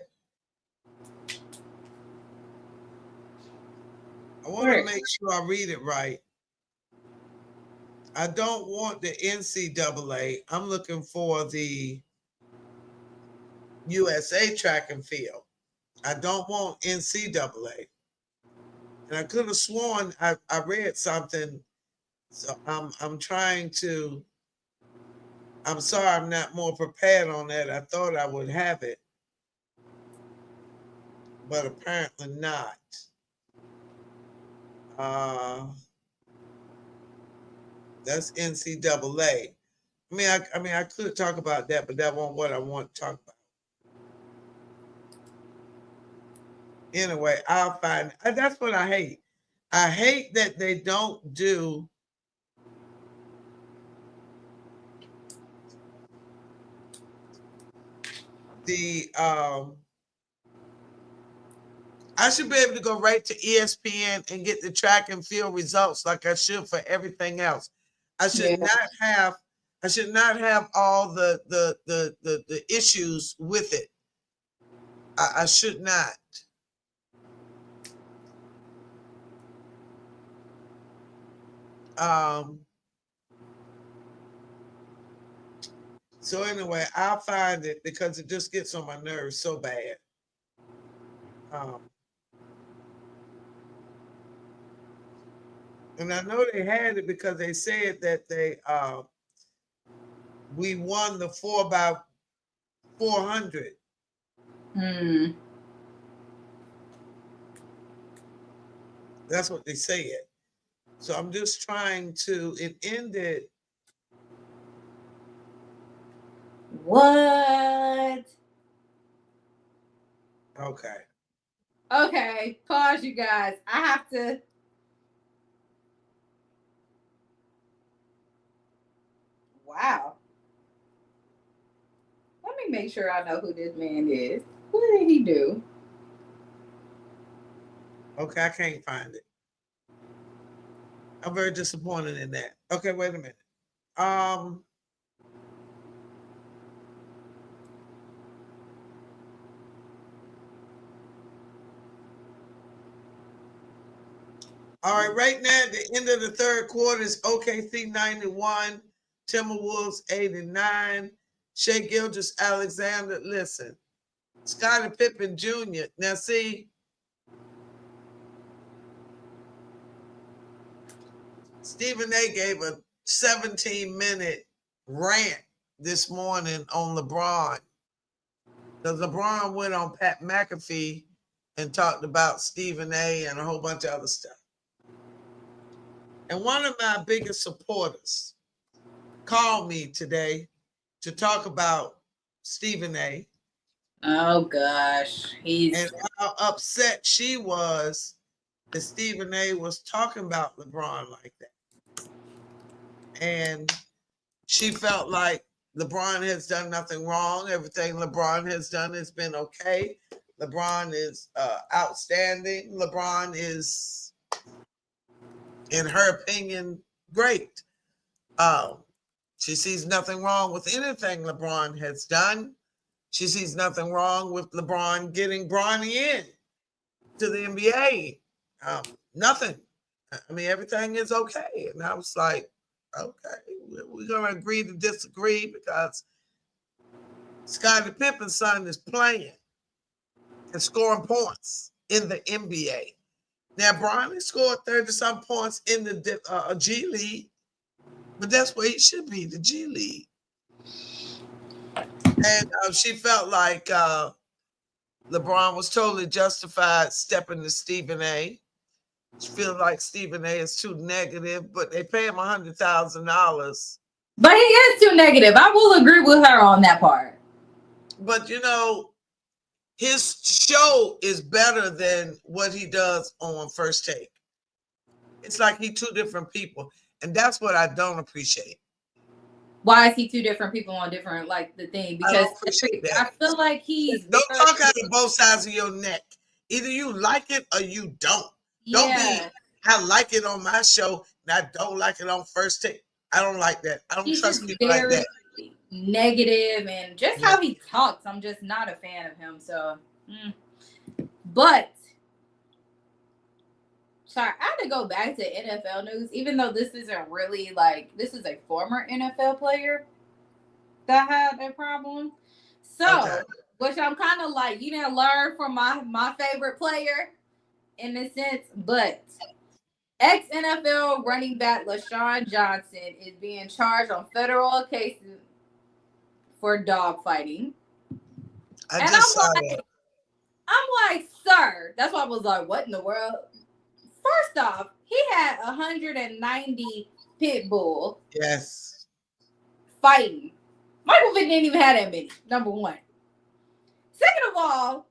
I want to make sure I read it right. I don't want the NCAA. I'm looking for the USA track and field. I don't want NCAA. And I could have sworn I read something. So I'm trying to. I'm sorry I'm not more prepared on that. I thought I would have it, but apparently not. That's NCAA. I mean, I could talk about that, but that won't what I want to talk about. Anyway, I'll find. That's what I hate. I hate that they don't do the. I should be able to go right to ESPN and get the track and field results like I should for everything else. I should not have. I should not have all the issues with it. I should not. So anyway, I'll find it because it just gets on my nerves so bad. And I know they had it because they said that we won the 4x400. That's what they said. So I'm just trying to. It ended. What? Okay. Okay, pause, you guys. I have to. Wow. Let me make sure I know who this man is. What did he do? Okay, I can't find it. I'm very disappointed in that. Okay, wait a minute. All right, right now at the end of the third quarter is OKC 91, Timberwolves 89, Shea Gilgeous Alexander. Listen, Scottie Pippen Jr. Now see, Stephen A gave a 17-minute rant this morning on LeBron. Because LeBron went on Pat McAfee and talked about Stephen A and a whole bunch of other stuff. And one of my biggest supporters called me today to talk about Stephen A. Oh gosh, and how upset she was that Stephen A was talking about LeBron like that. And she felt like LeBron has done nothing wrong. Everything LeBron has done has been okay. LeBron is outstanding. LeBron is, in her opinion, great. She sees nothing wrong with anything LeBron has done. She sees nothing wrong with LeBron getting Bronny in to the NBA. Nothing. I mean, everything is okay. And I was like, okay, we're going to agree to disagree because Scottie Pippen's son is playing and scoring points in the NBA. Now, Bronny scored 30-some points in the G League, but that's where he should be, the G League. And she felt like LeBron was totally justified stepping to Stephen A. She feels like Stephen A is too negative, but they pay him $100,000. But he is too negative. I will agree with her on that part. But you know, his show is better than what he does on First Take. It's like he's two different people, and that's what I don't appreciate. Why is he two different people on different like the thing? Because I feel like he's don't talk out of both sides of your neck. Either you like it or you don't. Yeah. Don't be I like it on my show and I don't like it on First Take. I don't like that. I don't trust people like that. Negative and just how he talks. I'm just not a fan of him. So, but sorry, I had to go back to NFL news, even though this isn't really like this is a former NFL player that had a problem. So, which I'm kind of like, you didn't learn from my favorite player in a sense, but ex-NFL running back LaShawn Johnson is being charged on federal cases for dog fighting. I'm like, sir, that's why I was like, what in the world? First off, he had 190 pit bull. Yes. Fighting. Michael Vick didn't even have that many, number one. Second of all,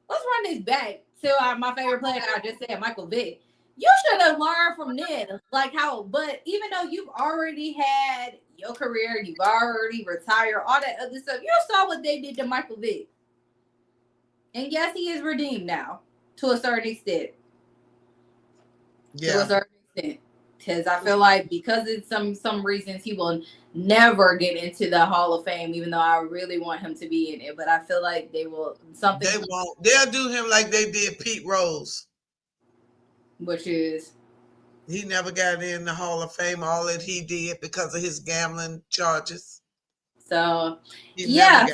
let's run this back to my favorite player that I just said, Michael Vick. You should have learned from this. Like how, but even though you've already had your career, you've already retired, all that other stuff, you saw what they did to Michael Vick. And yes, he is redeemed now to a certain extent. Yeah. To a certain extent. Because I feel like because of some reasons he will never get into the Hall of Fame, even though I really want him to be in it. But I feel like they will something. They won't. They'll do him like they did Pete Rose. Which is? He never got in the Hall of Fame. All that he did because of his gambling charges. So, yeah.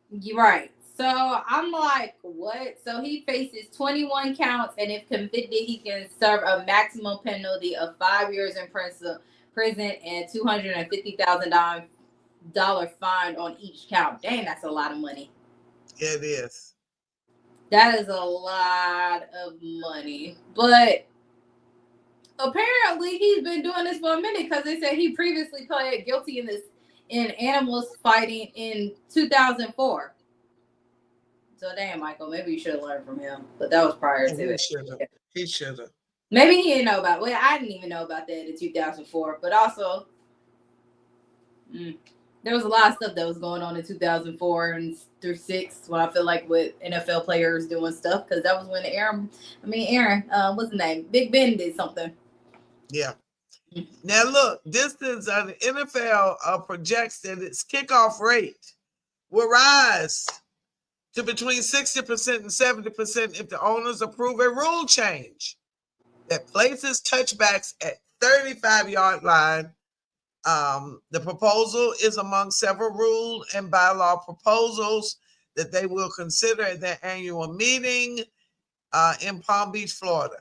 You're right. So I'm like, what? So he faces 21 counts, and if convicted, he can serve a maximum penalty of 5 years in prison and $250,000 fine on each count. Dang, that's a lot of money. It is. That is a lot of money. But apparently he's been doing this for a minute because they said he previously pled guilty in animals fighting in 2004. So damn, Michael, maybe you should have learned from him. But that was prior to it. He should have. Maybe he didn't know about it. Well, I didn't even know about that in 2004. But also, there was a lot of stuff that was going on in 2004 and through 6 when I feel like with NFL players doing stuff, because that was when Aaron, what's his name? Big Ben did something. Yeah. Now look, this is the NFL projects that its kickoff rate will rise to between 60% and 70% if the owners approve a rule change that places touchbacks at 35-yard line. The proposal is among several rule and bylaw proposals that they will consider at their annual meeting in Palm Beach, Florida.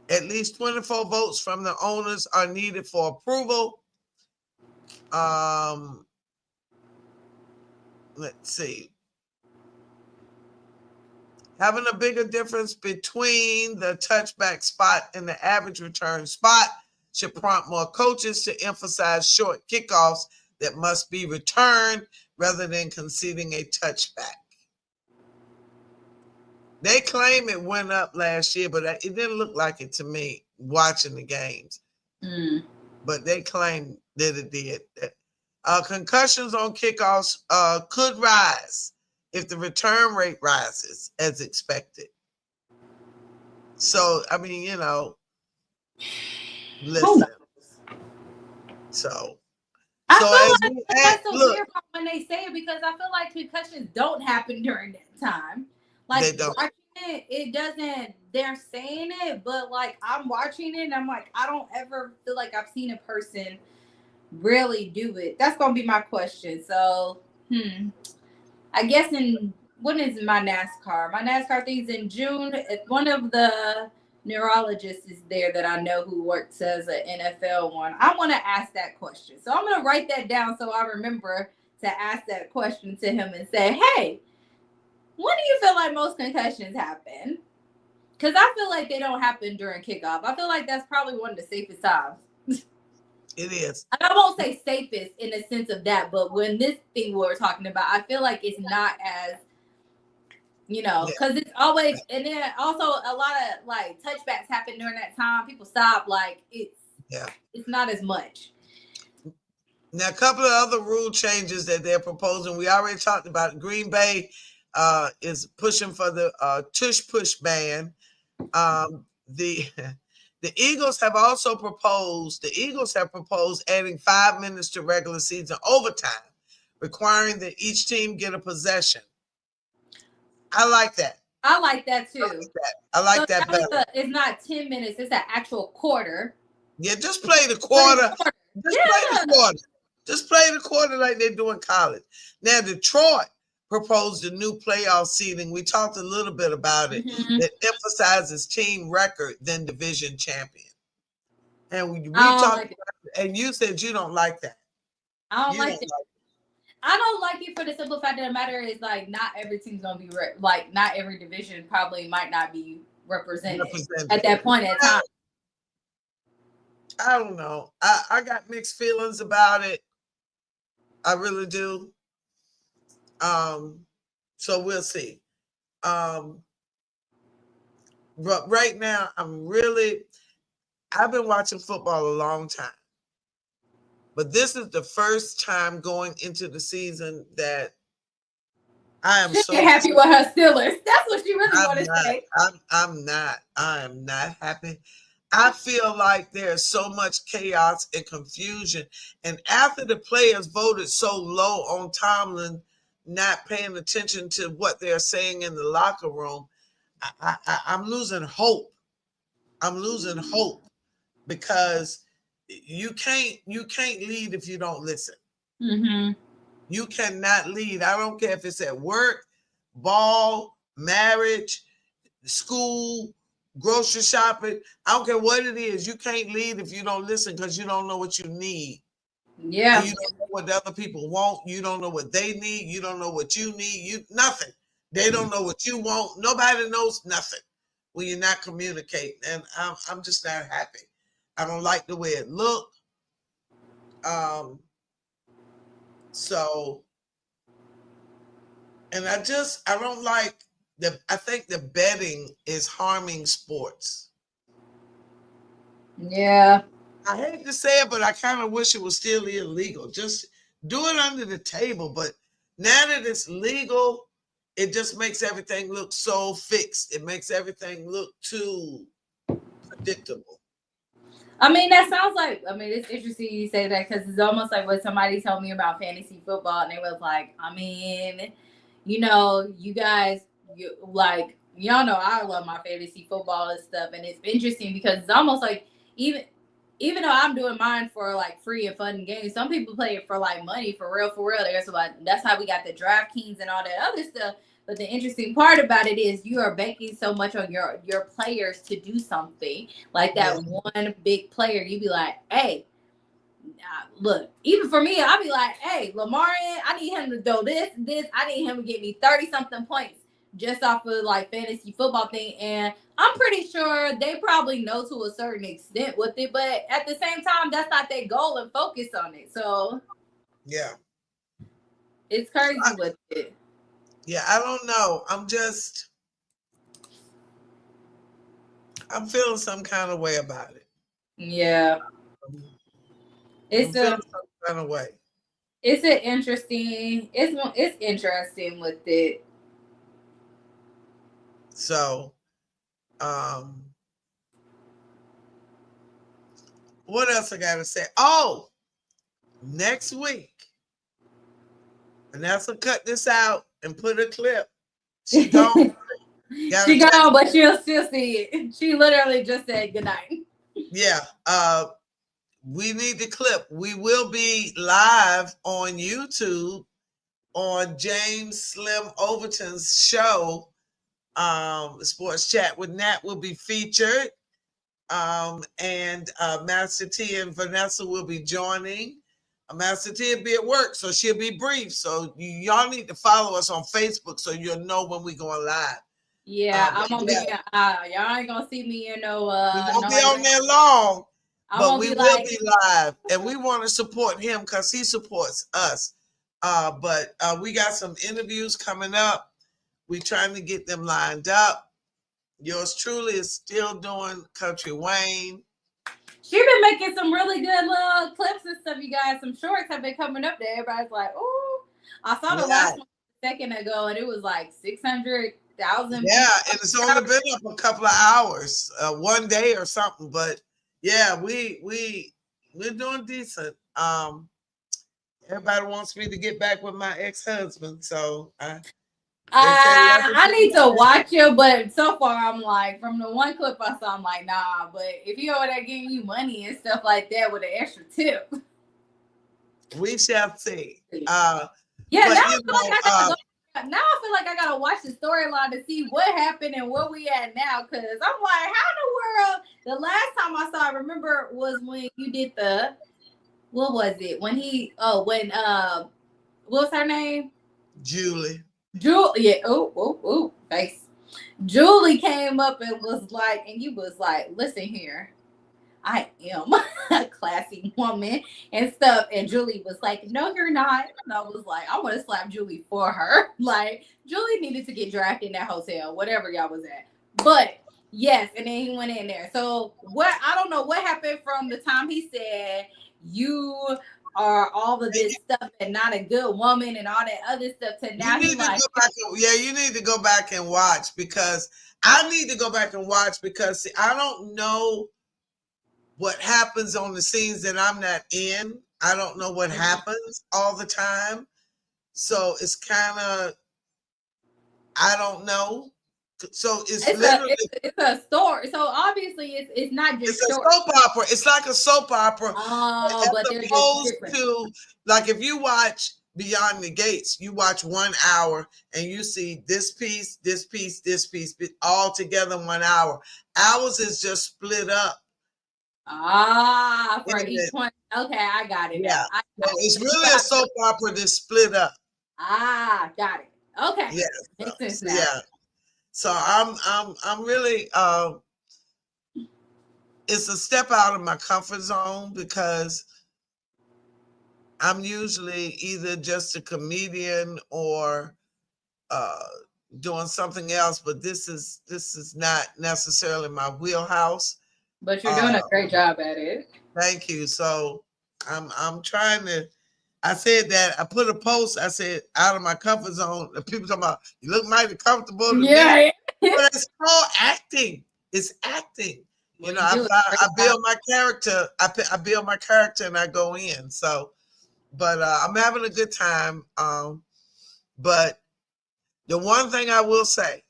At least 24 votes from the owners are needed for approval. Let's see. Having a bigger difference between the touchback spot and the average return spot should prompt more coaches to emphasize short kickoffs that must be returned rather than conceding a touchback. They claim it went up last year, but it didn't look like it to me watching the games. But they claim that it did. Concussions on kickoffs could rise if the return rate rises as expected. So, I mean, listen. I feel like that's a weird part when they say it, because I feel like concussions don't happen during that time. Like watching it doesn't. They're saying it, but like I'm watching it, and I'm like, I don't ever feel like I've seen a person really do it. That's gonna be my question. So, I guess when is my NASCAR? My NASCAR thing's in June. If one of the neurologists is there that I know who works as an NFL one, I want to ask that question. So I'm gonna write that down so I remember to ask that question to him and say, hey, when do you feel like most concussions happen? Because I feel like they don't happen during kickoff. I feel like that's probably one of the safest times. It is. And I won't say safest in the sense of that, but when this thing we're talking about, I feel like it's not as, because it's always, and then also a lot of like touchbacks happen during that time. People stop, like it's not as much. Now, a couple of other rule changes that they're proposing. We already talked about it. Green Bay is pushing for the tush push ban. The Eagles have also proposed. The Eagles have proposed adding 5 minutes to regular season overtime, requiring that each team get a possession. I like that. I like that too. I like that better. It's not 10 minutes. It's an actual quarter. Yeah, just play the quarter. Just play the quarter like they do in college. Now, Detroit proposed a new playoff seeding. We talked a little bit about it, that emphasizes team record than division champion. And we talked about it, and you said you don't like that. I don't like it. I don't like it for the simple fact that the matter is like not every team's gonna be not every division probably might not be represented at that point in time. I don't know. I got mixed feelings about it. I really do. So we'll see. But right now, I've been watching football a long time. But this is the first time going into the season that I am so happy with her Steelers. That's what she really wanted to say. I'm not. I am not happy. I feel like there's so much chaos and confusion. And after the players voted so low on Tomlin not paying attention to what they're saying in the locker room, I'm losing hope. I'm losing hope because you can't lead if you don't listen. You cannot lead. I don't care if it's at work, ball, marriage, school, grocery shopping. I don't care what it is. You can't lead if you don't listen because you don't know what you need. Yeah. And you don't know what the other people want. You don't know what they need. You don't know what you need. You nothing. They don't know what you want. Nobody knows nothing when you're not communicating. And I'm just not happy. I don't like the way it looked. Um, so, and I don't like I think the betting is harming sports. Yeah. I hate to say it, but I kind of wish it was still illegal. Just do it under the table. But now that it's legal, it just makes everything look so fixed. It makes everything look too predictable. I mean, that sounds like, I mean, it's interesting you say that because it's almost like what somebody told me about fantasy football. And they was like, I mean, you guys, y'all know I love my fantasy football and stuff. And it's interesting because it's almost like even, even though I'm doing mine for like free and fun games, some people play it for like money, for real, for real. That's how we got the DraftKings and all that other stuff. But the interesting part about it is you are banking so much on your players to do something like that. Yeah. One big player. You be like, hey, look, even for me, I'll be like, hey, Lamar, I need him to do this. I need him to get me 30 something points just off of like fantasy football thing. And I'm pretty sure they probably know to a certain extent with it, but at the same time, that's not their goal and focus on it. So Yeah. it's crazy with it. Yeah, I don't know. I'm feeling some kind of way about it. Yeah. I'm It's feeling some kind of way. it's an interesting it's interesting with it. So, what else I gotta say? Oh, next week, Vanessa cut this out and put a clip. She gone. She gone, but she'll still see it. She literally just said goodnight. Yeah. We need the clip. We will be live on YouTube on James Slim Overton's show. Sports Chat with Nat will be featured. And Master T and Vanessa will be joining. Master T will be at work, so she'll be brief. So y'all need to follow us on Facebook so you'll know when we're going live. Yeah, I'm gonna be. Y'all ain't gonna see me in no. We won't be on there long, but we will be live, and we want to support him because he supports us. But we got some interviews coming up. We're trying to get them lined up. Yours truly is still doing Country Wayne. She been making some really good little clips and stuff, you guys. Some shorts have been coming up there. Everybody's like, "Oh, I saw the last one a second ago, and it was like 600,000." Yeah, and it's only been up a couple of hours, one day or something. But yeah, we're doing decent. Everybody wants me to get back with my ex-husband, so I need to watch it, but so far I'm like, from the one clip I saw, I'm like, nah. But if he over there giving you money and stuff like that with an extra tip, we shall see. Yeah, but, now I feel like I gotta watch the storyline to see what happened and where we at now. Cause I'm like, how in the world? The last time I saw, I remember, was when you did what was it? When what was her name? Julie. Yeah. Oh, face. Julie came up and was like, and you was like, listen here, I am a classy woman and stuff. And Julie was like, no, you're not. And I was like, I want to slap Julie for her. Like, Julie needed to get drafted in that hotel, whatever y'all was at. But yes, and then he went in there. So I don't know what happened from the time he said you are all of this stuff and not a good woman and all that other stuff to now you need to go back and watch, because I need to go back and watch because see, I don't know what happens on the scenes that I'm not in. I don't know what happens all the time. So it's kind of, I don't know. So it's a story. So obviously it's not just a soap opera. It's like a soap opera. But as opposed to, like, if you watch Beyond the Gates, you watch 1 hour and you see this piece, all together in 1 hour. Ours is just split up Ah, for And each one. Okay, I got it yeah. now. I So got it's it. really a soap opera that's split up. Got it. Okay. Yeah. So, Makes sense so now. yeah. So I'm really it's a step out of my comfort zone because I'm usually either just a comedian or uh doing something else, but this is not necessarily my wheelhouse. But you're doing Uh a great job at it. thank you. So I'm trying to I said that I put a post, I said out of my comfort zone. The people talking about you look mighty comfortable to me. Yeah. But it's called acting. It's acting. You Well, know, you do a great I job. build my character. I build my character and I go in. So, but I'm having a good time. But the one thing I will say,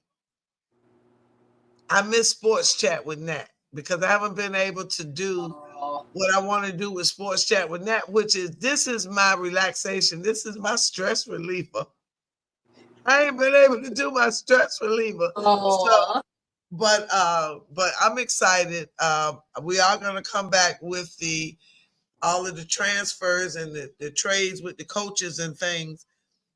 I miss sports chat with Nat because I haven't been able to do Oh, what I want to do with sports chat with Nat, which is this is my relaxation. This is my stress reliever. I ain't been able to do my stress reliever. So oh, but I'm excited. We are gonna come back with the all of the transfers and the trades with the coaches and things,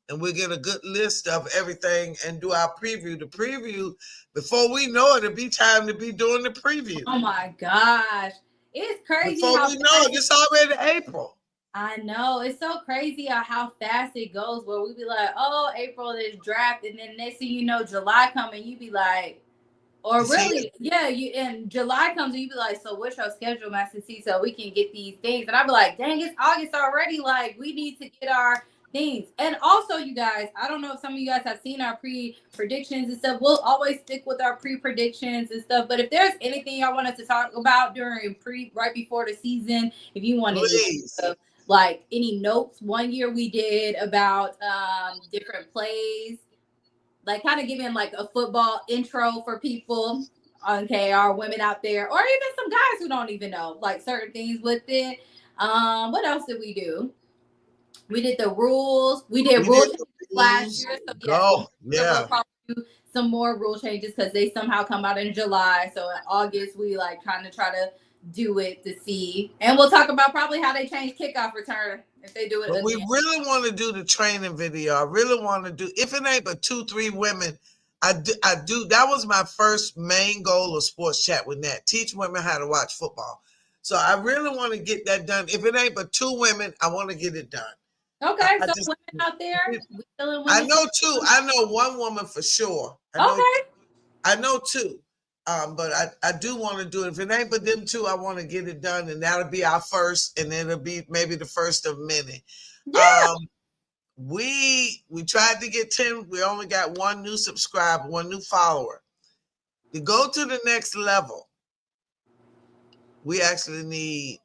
and we'll get a good list of everything and do our preview. The preview, before we know it, it'll be time to be doing the preview. oh my gosh. It's crazy Before how we know fast it, it's already April. I know. It's so crazy how fast it goes where we be like, oh, April is draft, and then next thing you know, July coming, you be like, or It's here. really, yeah, you and July comes and you be like, so what's your schedule, Master C, so we can get these things? And I be like, dang, it's August already. Like, we need to get our things. And also, you guys, I don't know if some of you guys have seen our predictions and stuff. We'll always stick with our predictions and stuff. But if there's anything y'all want us to talk about during right before the season, if you want any Please. like any notes, one year we did about different plays, like kind of giving like a football intro for people, okay, our women out there, or even some guys who don't even know like certain things with it. What else did we do? We did the rules. We did We rule did changes the last rules. year. So yes, Go. we'll Yeah. probably do some more rule changes because they somehow come out in July. So in August we like kind of try to do it to see, and we'll talk about probably how they change kickoff return if they do it But we again. really want to do the training video. I really want to do, if it ain't but 2, 3 women, I do. That was my first main goal of sports chat with Nat. Teach women how to watch football. So I really want to get that done. If it ain't but 2 women, I want to get it done. Okay, I so just, women out there, we feeling I women. know 2. I know 1 woman for sure. Okay. I know 2. But I do want to do it. If it ain't but them 2, I want to get it done, and that'll be our first, and it'll be maybe the first of many. Yeah. We tried to get 10. We only got 1 new subscriber, 1 new follower. To go to the next level, we actually need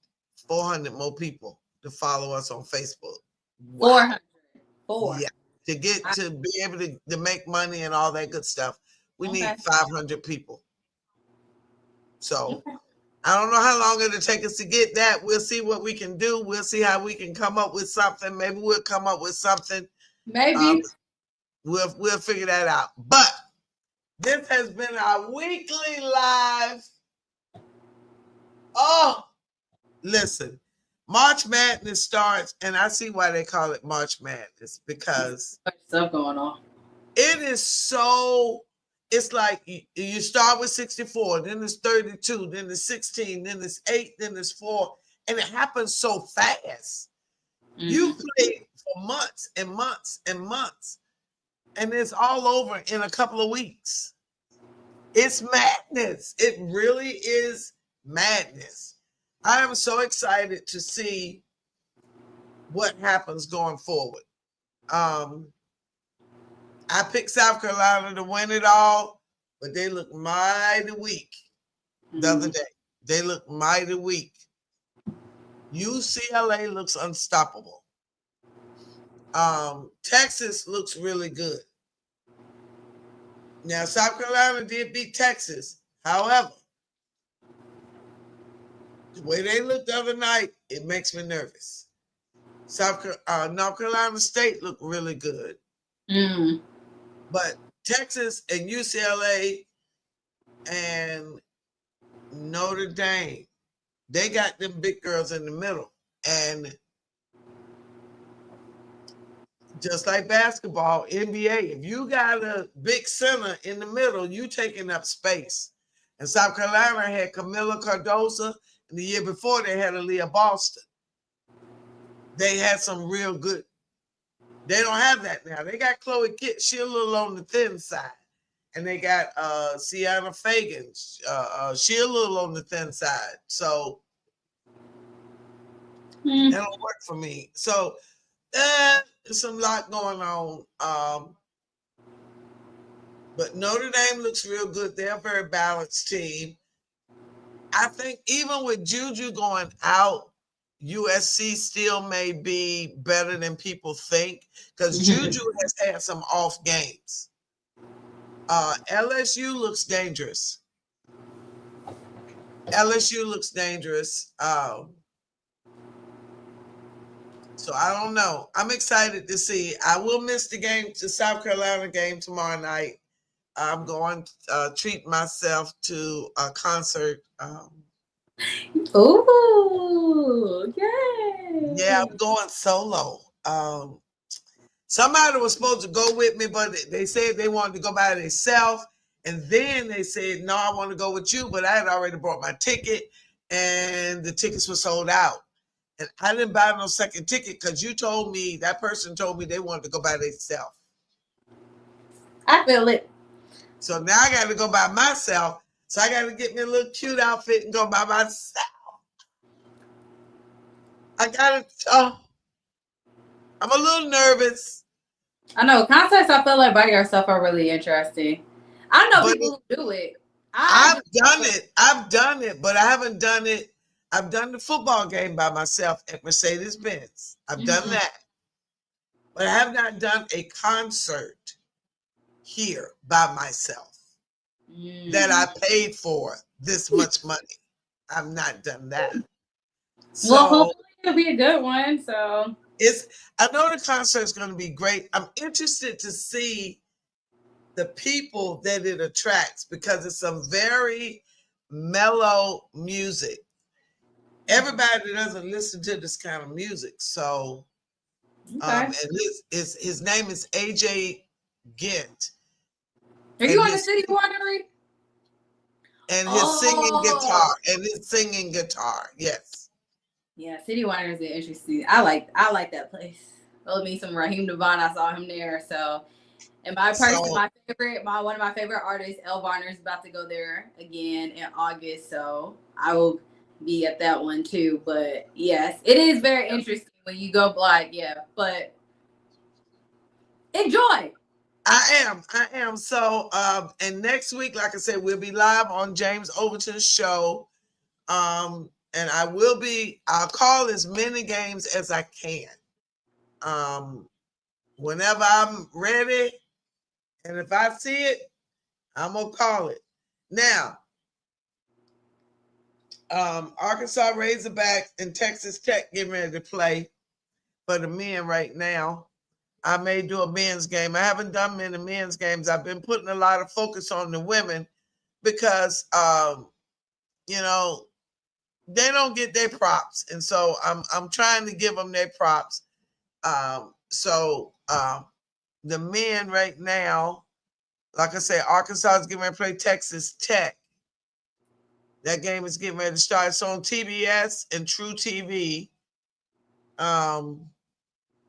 400 more people to follow us on Facebook. Wow. 400. 4. Yeah. To get to be able to make money and all that good stuff, we Okay. need 500 people. So I don't know how long it'll take us to get that. We'll see what we can do. We'll see how we can come up with something. Maybe we'll come up with something. Maybe. We'll figure that out. But this has been our weekly live. Oh, listen, March Madness starts, and I see why they call it March Madness because Stuff going on. it is so. It's like you start with 64, then it's 32, then it's 16, then it's 8, then it's 4, and it happens so fast. Mm-hmm. You play for months and months and months, and it's all over in a couple of weeks. It's madness. It really is madness. I am so excited to see what happens going forward. I picked South Carolina to win it all, but they look mighty weak the other day. They look mighty weak. UCLA looks unstoppable. Texas looks really good. Now, South Carolina did beat Texas. However, the way they looked the other night, it makes me nervous. North Carolina State looked really good. But Texas and UCLA and Notre Dame They got them big girls in the middle. And just like basketball, NBA, if you got a big center in the middle, you taking up space. And South Carolina had Camilla Cardoza, and the year before they had Aaliyah Boston. They had some real good. They don't have that now. They got Chloe Kitt. She a little on the thin side. And they got Sienna Fagan. She a little on the thin side. So that'll work for me. So there's some lot going on. But Notre Dame looks real good. They're a very balanced team. I think even with Juju going out, USC still may be better than people think because Juju has had some off games. LSU looks dangerous. LSU looks dangerous. So I don't know. I'm excited to see. I will miss the South Carolina game tomorrow night. I'm going to treat myself to a concert. Ooh, yay! Yeah, I'm going solo. Somebody was supposed to go with me, but they said they wanted to go by themselves. And then they said, no, I want to go with you. But I had already bought my ticket and the tickets were sold out. And I didn't buy no second ticket because that person told me they wanted to go by themselves. I feel it. So now I got to go by myself. So I got to get me a little cute outfit and go by myself. I got to, I'm a little nervous. I know concerts. I feel like by yourself are really interesting. I know people who do it. I've done it, but I haven't done it. I've done the football game by myself at Mercedes-Benz. I've done that, but I have not done a concert here by myself that I paid for this much money. I've not done that. So, well, hopefully it'll be a good one. So I know the concert is going to be great. I'm interested to see the people that it attracts because it's some very mellow music. Everybody doesn't listen to this kind of music. So, and his name is AJ Gent. Are you on the City Winery? And his singing guitar. Yes. Yeah, City Winery is interesting. I like that place. It'll be some Raheem Devon. I saw him there. So, and one of my favorite artists, El Varner, is about to go there again in August. So I will be at that one too. But yes, it is very interesting when you go blind. Yeah, but enjoy. I am. So, and next week, like I said, we'll be live on James Overton's show. And I'll call as many games as I can. Whenever I'm ready, and if I see it, I'm going to call it. Now, Arkansas Razorbacks and Texas Tech getting ready to play for the men right now. I may do a men's game. I haven't done many men's games. I've been putting a lot of focus on the women because, they don't get their props. And so I'm trying to give them their props. The men right now, like I say, Arkansas is getting ready to play Texas Tech. That game is getting ready to start. It's on TBS and True TV.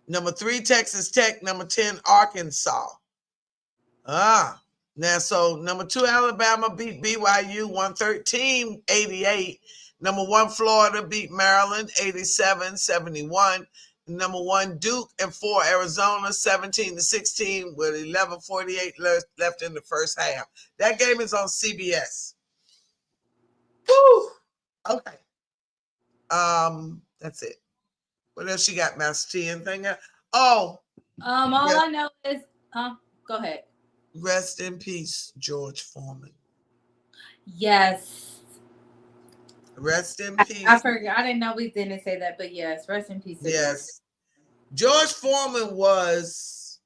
Number 3, Texas Tech. Number 10, Arkansas. Now, so number 2, Alabama beat BYU 113-88. Number 1, Florida beat Maryland 87-71. Number 1, Duke, and 4, Arizona 17-16 with 11:48 left in the first half. That game is on CBS. Woo! Okay. That's it. What else you got, Master T? Anything else? All I know is go ahead. Rest in peace, George Foreman. Yes. Rest in peace. I forgot. I didn't know we didn't say that, but yes, rest in peace. Yes. George Foreman it was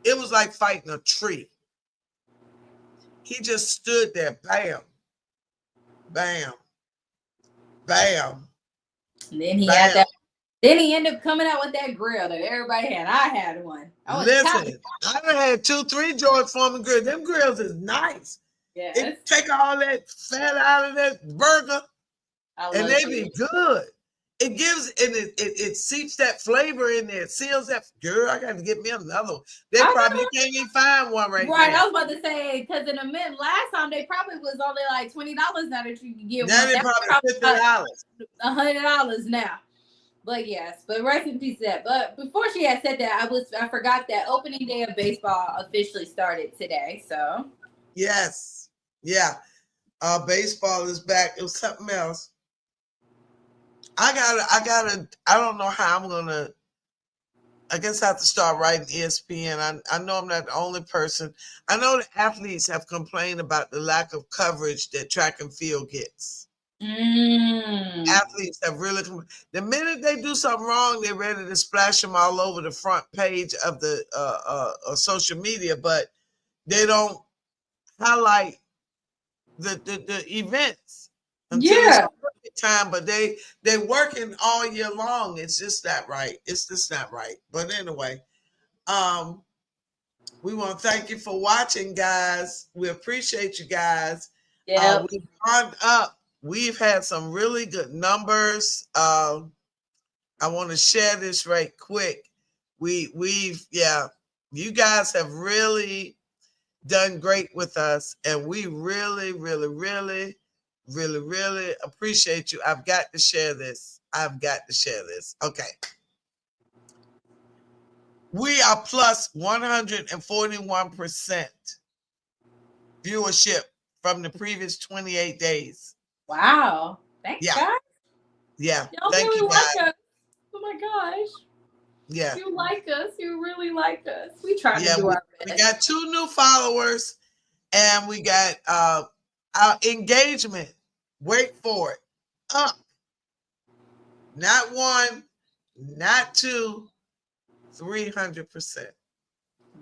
like fighting a tree. He just stood there, bam, bam, Bam. And then he had Bam. that. Then he ended up coming out with that grill that everybody had. I had one. I was Listen, I done had 2-3 George Foreman grills. Them grills is nice. Yes. It take all that fat out of that burger, and they be good. It gives and it seeps that flavor in there. It seals that. Girl, I got to get me another one. They probably can't even find one right now. Right, I was about to say because in a minute last time they probably was only like $20 now that you can get now one. They probably $50. $100 now. But yes, but rest in peace that. But before she had said that, I forgot that opening day of baseball officially started today. So yes, yeah, baseball is back. It was something else. I don't know how I'm gonna. I guess I have to start writing ESPN. I know I'm not the only person. I know the athletes have complained about the lack of coverage that track and field gets. Athletes have really, the minute they do something wrong, they're ready to splash them all over the front page of the social media, but they don't highlight the events until it's time. But they working all year long. It's just not right. It's just not right. But anyway, we want to thank you for watching, guys. We appreciate you guys. We've gone up. We've had some really good numbers. I want to share this right quick. You guys have really done great with us, and we really, really, really, really, really appreciate you. I've got to share this. Okay. We are plus 141% viewership from the previous 28 days. Wow. Thanks, guys. Yeah. Y'all Thank really you, guys. like us. Oh my gosh. Yeah. You like us. You really like us. We try to do our best. We got 2 new followers, and we got our engagement. Wait for it. Up. Not 1, not 2, 300%.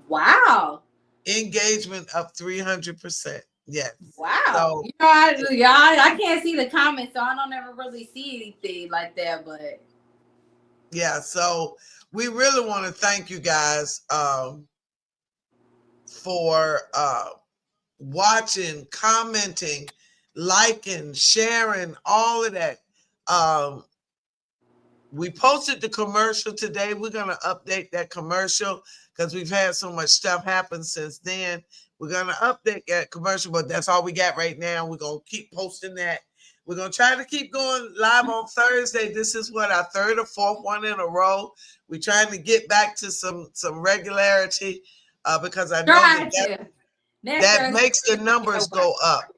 Wow. Engagement up 300%. Yes. Wow. So, I can't see the comments, so I don't ever really see anything like that. But yeah, so we really want to thank you guys for watching, commenting, liking, sharing, all of that. We posted the commercial today. We're going to update that commercial because we've had so much stuff happen since then. We're going to update that commercial, but that's all we got right now. We're going to keep posting that. We're going to try to keep going live on Thursday. This is what, our 3rd or 4th one in a row. We're trying to get back to some regularity because I know that makes the numbers go up.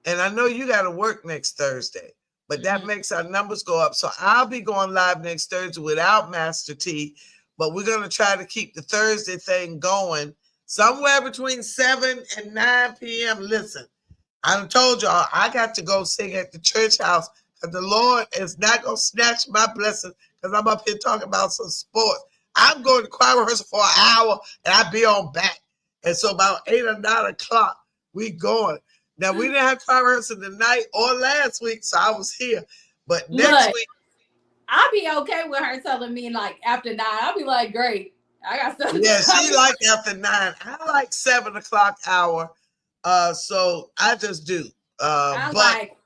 And I know you got to work next Thursday, but that makes our numbers go up. So I'll be going live next Thursday without Master T, but we're going to try to keep the Thursday thing going somewhere between 7 and 9 p.m. Listen, I done told y'all I got to go sing at the church house because the Lord is not going to snatch my blessing because I'm up here talking about some sports. I'm going to choir rehearsal for an hour and I'll be on back. And so about 8 or 9 o'clock, we going. Now, we didn't have choir rehearsal tonight or last week, so I was here. But next week, I'll be okay with her telling me like after 9. I'll be like, great. I got something. Yeah, she like after 9. I like 7 o'clock hour. So I just do. I like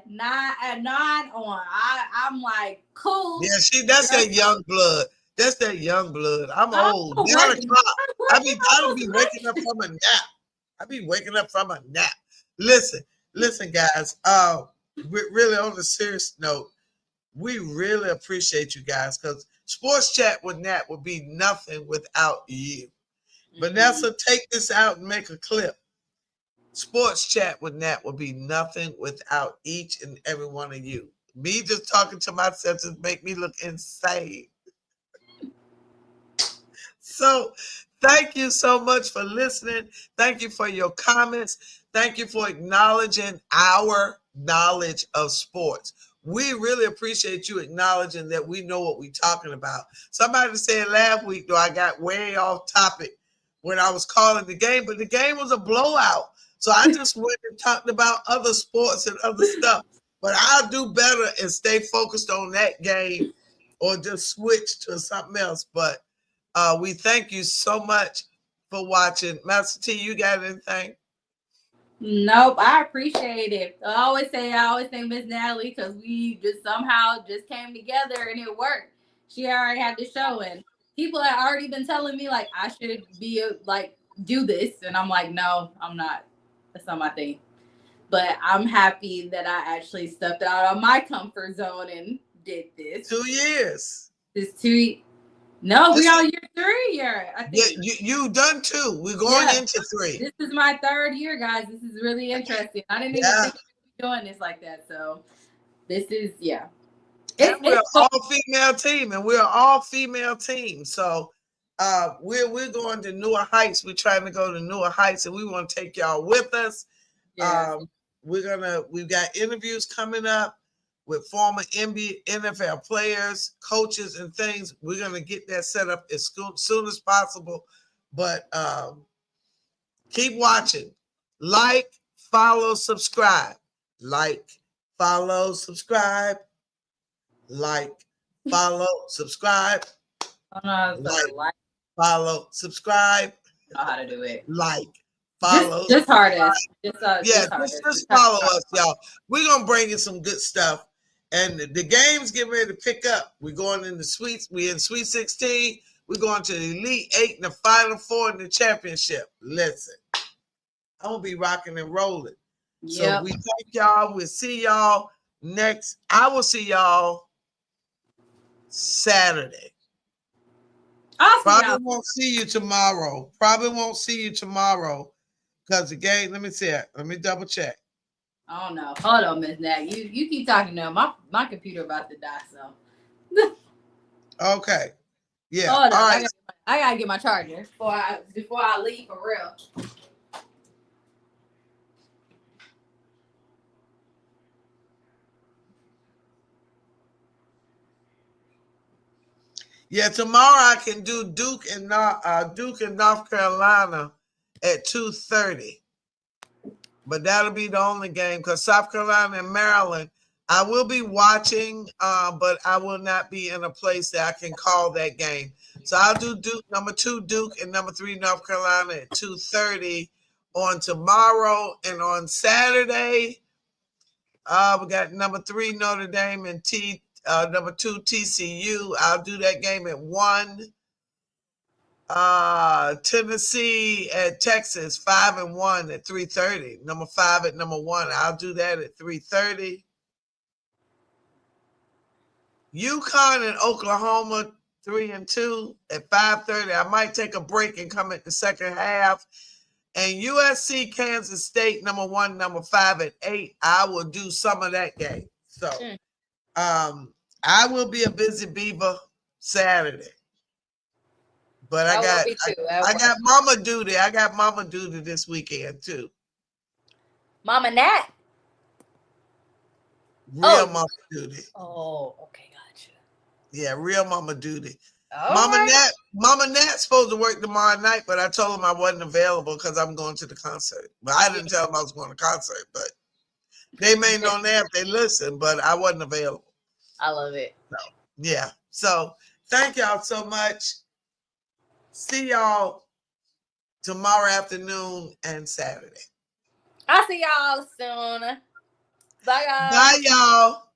9 on. I'm like, cool. Yeah, that's that young blood. That's that young blood. I'm old. 9 o'clock. I be waking up from a nap. Listen, guys. Really on a serious note, we really appreciate you guys because Sports Chat with Nat would be nothing without you. Vanessa, take this out and make a clip. Sports Chat with Nat would be nothing without each and every one of you. Me just talking to myself just make me look insane. So thank you so much for listening. Thank you for your comments. Thank you for acknowledging our knowledge of sports. We really appreciate you acknowledging that we know what we're talking about. Somebody said last week, though, I got way off topic when I was calling the game, but the game was a blowout. So I just went and talked about other sports and other stuff. But I'll do better and stay focused on that game or just switch to something else. But we thank you so much for watching. Master T, you got anything? Nope, I appreciate it. I always thank Miss Natalie because we just somehow just came together and it worked. She already had the show, and people had already been telling me like I should be like do this, and I'm like, no, I'm not. That's not my thing. But I'm happy that I actually stepped out of my comfort zone and did this. 2 years. This 2. No, we on year 3 year. I Yeah, think you done 2. We're going into 3. this is my 3rd year, guys. This is really interesting. I didn't even think we'd be doing this like that. So this is And we're all female team, and we're all female team. So we're going to newer heights. We're trying to go to newer heights, and we want to take y'all with us. Yeah. We've got interviews coming up with former NBA, NFL players, coaches, and things. We're gonna get that set up as soon as possible. But keep watching. Like, follow, subscribe. Like, follow, subscribe. Like, follow, subscribe. Like, follow, subscribe. Know how to do it. Like, follow. Just hardest. Just follow us, y'all. We're gonna bring you some good stuff. And the game's getting ready to pick up. We're going in the suites. We're in Sweet 16. We're going to the Elite 8 and the Final 4 in the championship. Listen, I'm gonna be rocking and rolling. So we thank y'all. We'll see y'all next. I will see y'all Saturday. Probably won't see you tomorrow. Because the game, let me see it. Let me double check. Oh no. Hold on, Miss Nat. You keep talking now. My computer about to die, so. Okay. Yeah. Hold on. All right. I gotta get my charger before I leave for real. Yeah, tomorrow I can do Duke and North Carolina at 2:30. But that'll be the only game because South Carolina and Maryland, I will be watching, but I will not be in a place that I can call that game. So I'll do Duke, number 2 Duke, and number 3 North Carolina at 2:30 on tomorrow. And on Saturday, we got number 3 Notre Dame and number 2 TCU. I'll do that game at 1. Tennessee at Texas 5-1 at 3:30. Number 5 at number 1. I'll do that at 3:30. UConn and Oklahoma 3-2 at 5:30. I might take a break and come at the second half. And USC Kansas State number 1, number 5 at 8. I will do some of that game. So I will be a busy beaver Saturday. But I got mama duty. I got mama duty this weekend too. Mama Nat. Real mama duty. Oh, okay, gotcha. Yeah, real mama duty. Mama Nat's supposed to work tomorrow night, but I told him I wasn't available because I'm going to the concert. But I didn't tell him I was going to concert, but they may know now if they listen, but I wasn't available. I love it. So, yeah. So thank y'all so much. See y'all tomorrow afternoon and Saturday. I'll see y'all soon. Bye, guys. Bye, y'all.